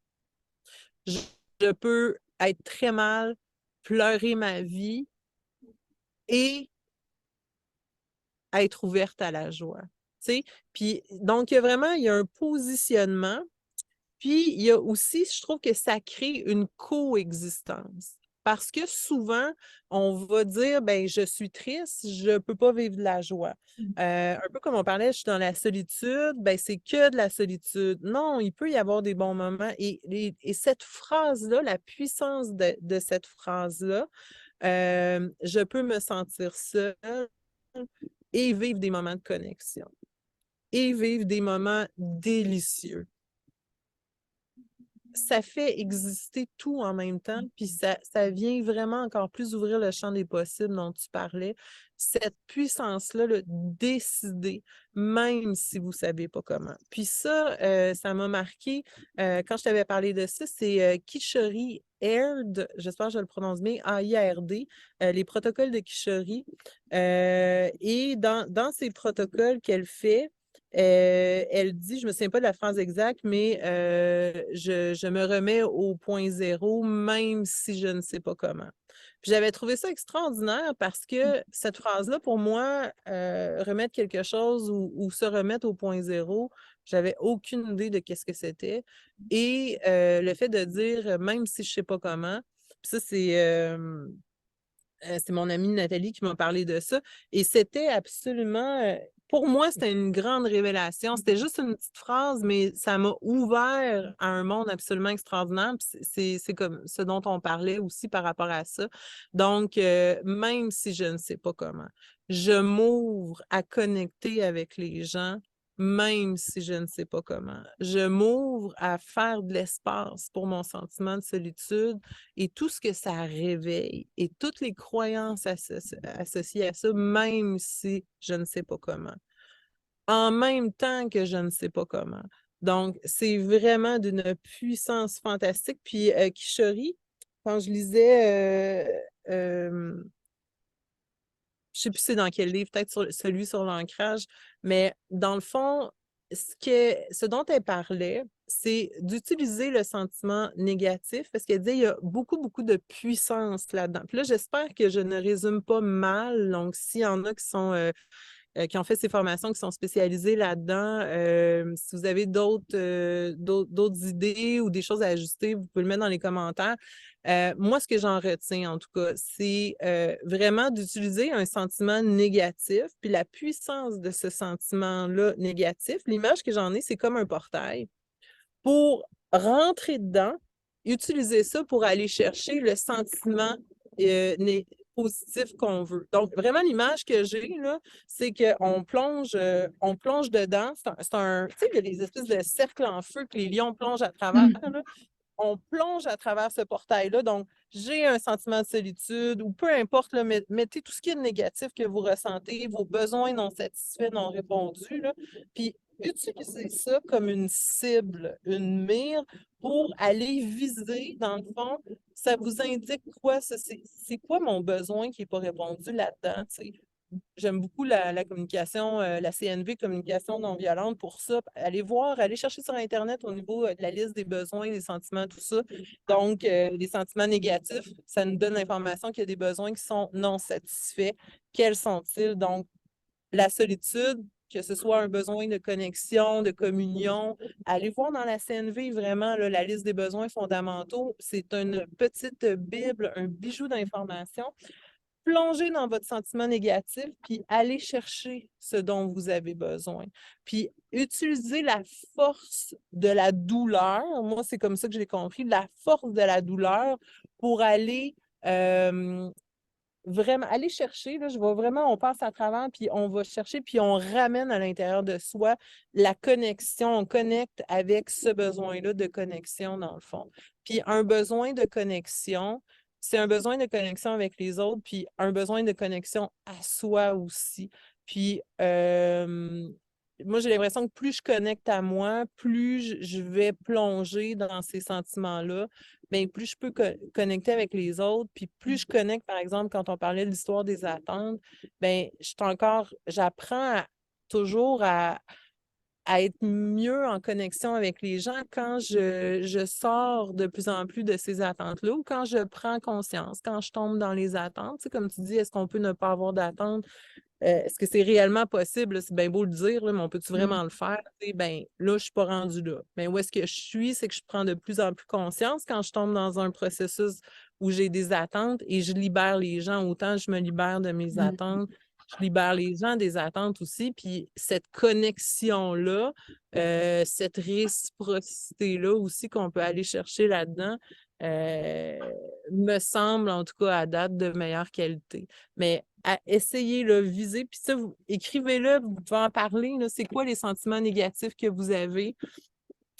Je, je peux être très mal, pleurer ma vie et être ouverte à la joie. Tu sais? Puis, donc, il y a un positionnement. Puis, il y a aussi, je trouve que ça crée une coexistence. Parce que souvent, on va dire, ben, je suis triste, je ne peux pas vivre de la joie. Un peu comme on parlait, je suis dans la solitude, ben, c'est que de la solitude. Non, il peut y avoir des bons moments. Et cette phrase-là, la puissance de cette phrase-là, je peux me sentir seule et vivre des moments de connexion et vivre des moments délicieux. Ça fait exister tout en même temps, puis ça vient vraiment encore plus ouvrir le champ des possibles dont tu parlais. Cette puissance-là, le décider, même si vous ne savez pas comment. Puis ça m'a marqué, quand je t'avais parlé de ça, c'est Kishori Aird, j'espère que je le prononce bien, AIRD, les protocoles de Kishori. Et dans ces protocoles qu'elle fait, elle dit, je ne me souviens pas de la phrase exacte, mais je me remets au point zéro, même si je ne sais pas comment. Puis j'avais trouvé ça extraordinaire parce que cette phrase-là, pour moi, remettre quelque chose ou se remettre au point zéro, j'avais aucune idée de qu'est-ce que c'était. Et le fait de dire, même si je ne sais pas comment, puis ça, c'est mon amie Nathalie qui m'a parlé de ça. Et c'était absolument, pour moi, c'était une grande révélation. C'était juste une petite phrase, mais ça m'a ouvert à un monde absolument extraordinaire. C'est comme ce dont on parlait aussi par rapport à ça. Donc, même si je ne sais pas comment, je m'ouvre à connecter avec les gens, même si je ne sais pas comment. Je m'ouvre à faire de l'espace pour mon sentiment de solitude et tout ce que ça réveille et toutes les croyances associées à ça, même si je ne sais pas comment. En même temps que je ne sais pas comment. Donc, c'est vraiment d'une puissance fantastique. Puis, Kishori, quand je lisais, je ne sais plus c'est dans quel livre, peut-être celui sur l'ancrage, mais dans le fond, ce dont elle parlait, c'est d'utiliser le sentiment négatif parce qu'elle disait qu'il y a beaucoup, beaucoup de puissance là-dedans. Puis là, j'espère que je ne résume pas mal. Donc, s'il y en a qui ont fait ces formations, qui sont spécialisées là-dedans. Si vous avez d'autres idées ou des choses à ajuster, vous pouvez le mettre dans les commentaires. Moi, ce que j'en retiens, en tout cas, c'est vraiment d'utiliser un sentiment négatif, puis la puissance de ce sentiment-là négatif. L'image que j'en ai, c'est comme un portail. Pour rentrer dedans, utiliser ça pour aller chercher le sentiment euh, positif qu'on veut. Donc, vraiment, l'image que j'ai, là, c'est qu'on on plonge dedans. Tu sais, il y a des espèces de cercles en feu que les lions plongent à travers, Mm. là. On plonge à travers ce portail-là. Donc, j'ai un sentiment de solitude ou peu importe, là, mettez tout ce qui est négatif que vous ressentez, vos besoins non satisfaits, non répondus, là, puis utilisez ça comme une cible, une mire pour aller viser, dans le fond, ça vous indique quoi? C'est quoi mon besoin qui n'est pas répondu là-dedans? Tu sais? J'aime beaucoup la communication, la CNV, communication non violente pour ça. Allez voir, allez chercher sur Internet au niveau de la liste des besoins, des sentiments, tout ça. Donc, les sentiments négatifs, ça nous donne l'information qu'il y a des besoins qui sont non satisfaits. Quels sont-ils? Donc, la solitude, que ce soit un besoin de connexion, de communion. Allez voir dans la CNV vraiment là, la liste des besoins fondamentaux. C'est une petite Bible, un bijou d'informations. Plongez dans votre sentiment négatif, puis allez chercher ce dont vous avez besoin. Puis utilisez la force de la douleur. Moi, c'est comme ça que j'ai compris, la force de la douleur pour aller vraiment aller chercher. Là, je vois vraiment, on passe à travers, puis on va chercher, puis on ramène à l'intérieur de soi la connexion. On connecte avec ce besoin-là de connexion, dans le fond. Puis un besoin de connexion, c'est un besoin de connexion avec les autres, puis un besoin de connexion à soi aussi. Puis, moi, j'ai l'impression que plus je connecte à moi, plus je vais plonger dans ces sentiments-là, bien, plus je peux connecter avec les autres. Puis plus je connecte, par exemple, quand on parlait de l'histoire des attentes, bien, j'apprends toujours à être mieux en connexion avec les gens quand je sors de plus en plus de ces attentes-là ou quand je prends conscience, quand je tombe dans les attentes. Tu sais, comme tu dis, est-ce qu'on peut ne pas avoir d'attente? Est-ce que c'est réellement possible? C'est bien beau le dire, là, mais on peut-tu Mm. vraiment le faire? Ben, là, je ne suis pas rendue là. Mais où est-ce que je suis? C'est que je prends de plus en plus conscience quand je tombe dans un processus où j'ai des attentes et je libère les gens. Autant je me libère de mes Mm. attentes, je libère les gens des attentes aussi. Puis cette connexion-là, cette réciprocité-là aussi qu'on peut aller chercher là-dedans, euh, me semble, en tout cas à date, de meilleure qualité. Mais à essayer, là, viser, puis ça, écrivez-le, vous pouvez en parler, là, c'est quoi les sentiments négatifs que vous avez?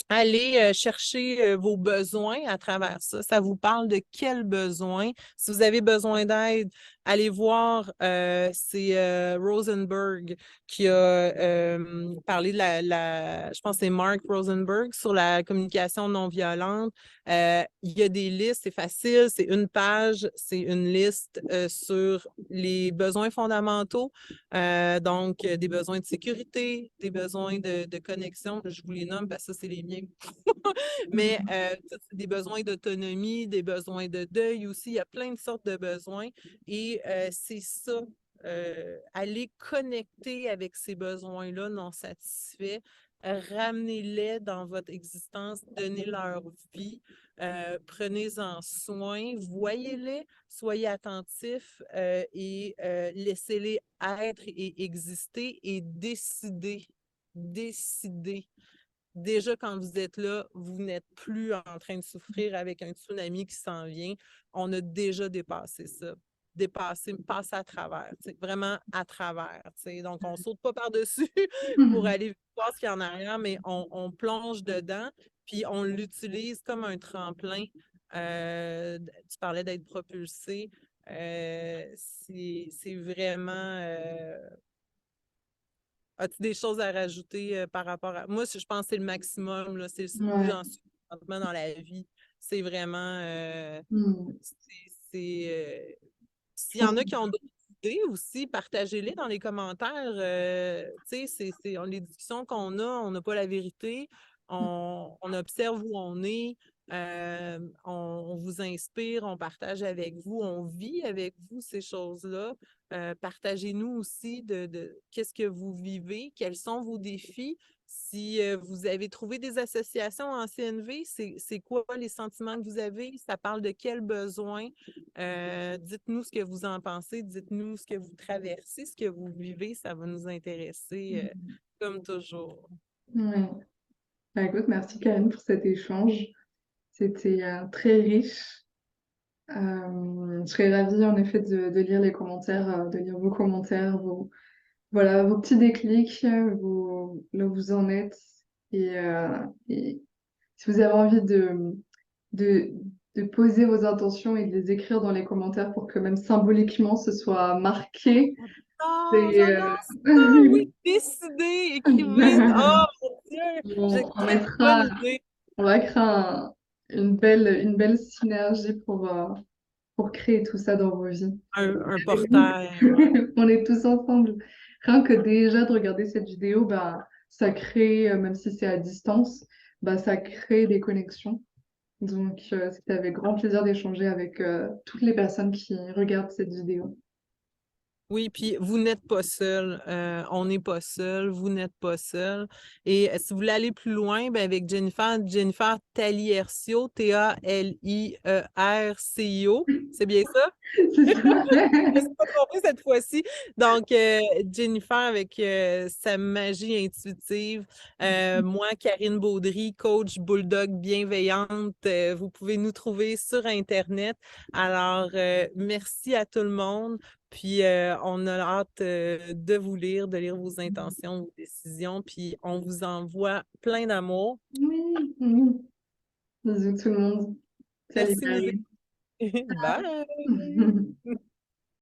Allez chercher vos besoins à travers ça. Ça vous parle de quels besoins? Si vous avez besoin d'aide, allez voir, c'est Rosenberg qui a parlé de je pense que c'est Mark Rosenberg sur la communication non violente. Il y a des listes, c'est facile, c'est une page, c'est une liste sur les besoins fondamentaux, donc des besoins de sécurité, des besoins de connexion. Je vous les nomme parce que ça, c'est les miens. Mais des besoins d'autonomie, des besoins de deuil aussi. Il y a plein de sortes de besoins. Et c'est ça, aller connecter avec ces besoins-là non satisfaits, ramenez-les dans votre existence, donnez-leur vie, prenez-en soin, voyez-les, soyez attentifs et laissez-les être et exister et décider. Décider. Déjà, quand vous êtes là, vous n'êtes plus en train de souffrir avec un tsunami qui s'en vient. On a déjà dépassé ça. Dépassé, passé à travers, vraiment à travers. Donc, on ne saute pas par-dessus pour Mm. aller voir ce qu'il y a en arrière, mais on plonge dedans, puis on l'utilise comme un tremplin. Tu parlais d'être propulsé. C'est vraiment as-tu des choses à rajouter par rapport à... Moi, je pense que c'est le maximum, là, c'est où Ouais. j'en suis présentement dans la vie. C'est vraiment... Mm. Je s'il y pense en que a qui ont d'autres idées aussi, partagez-les dans les commentaires. Tu sais, les discussions qu'on a, on n'a pas la vérité. On observe où on est. On vous inspire, on partage avec vous, on vit avec vous ces choses-là. Partagez-nous aussi de qu'est-ce que vous vivez, quels sont vos défis. Si vous avez trouvé des associations en CNV, c'est quoi les sentiments que vous avez? Ça parle de quels besoins? Dites-nous ce que vous en pensez, dites-nous ce que vous traversez, ce que vous vivez, ça va nous intéresser comme toujours. ouais. Bah, écoute, merci Karine pour cet échange. C'était très riche. Je serais ravie en effet de lire les commentaires, de lire vos commentaires, voilà, vos petits déclics, là où vous en êtes. Et si vous avez envie de, de poser vos intentions et de les écrire dans les commentaires pour que même symboliquement ce soit marqué, Oh, c'est, j'adore ça! Oui, décidez, écrivez. Oh mon Dieu, on quelle bonne idée! on va créer une belle synergie pour créer tout ça dans vos vies. Un portail, ouais. On est tous ensemble. Rien que déjà de regarder cette vidéo, bah, ça crée, même si c'est à distance, bah, ça crée des connexions. Donc, c'était avec grand plaisir d'échanger avec toutes les personnes qui regardent cette vidéo. Oui, puis vous n'êtes pas seul. On n'est pas seul. Vous n'êtes pas seul. Et si vous voulez aller plus loin, ben avec Jennifer Taliercio, Taliercio. C'est bien ça? C'est ça. Je ne me suis pas trompée cette fois-ci. Donc, Jennifer avec sa magie intuitive. Moi, Karine Baudry, coach Bulldog bienveillante. Vous pouvez nous trouver sur Internet. Alors, merci à tout le monde. Puis, on a hâte de vous lire, de lire vos intentions, vos décisions. Puis, on vous envoie plein d'amour. Oui, oui. Bisous tout le monde. Salut Merci de nous Marie. Bye!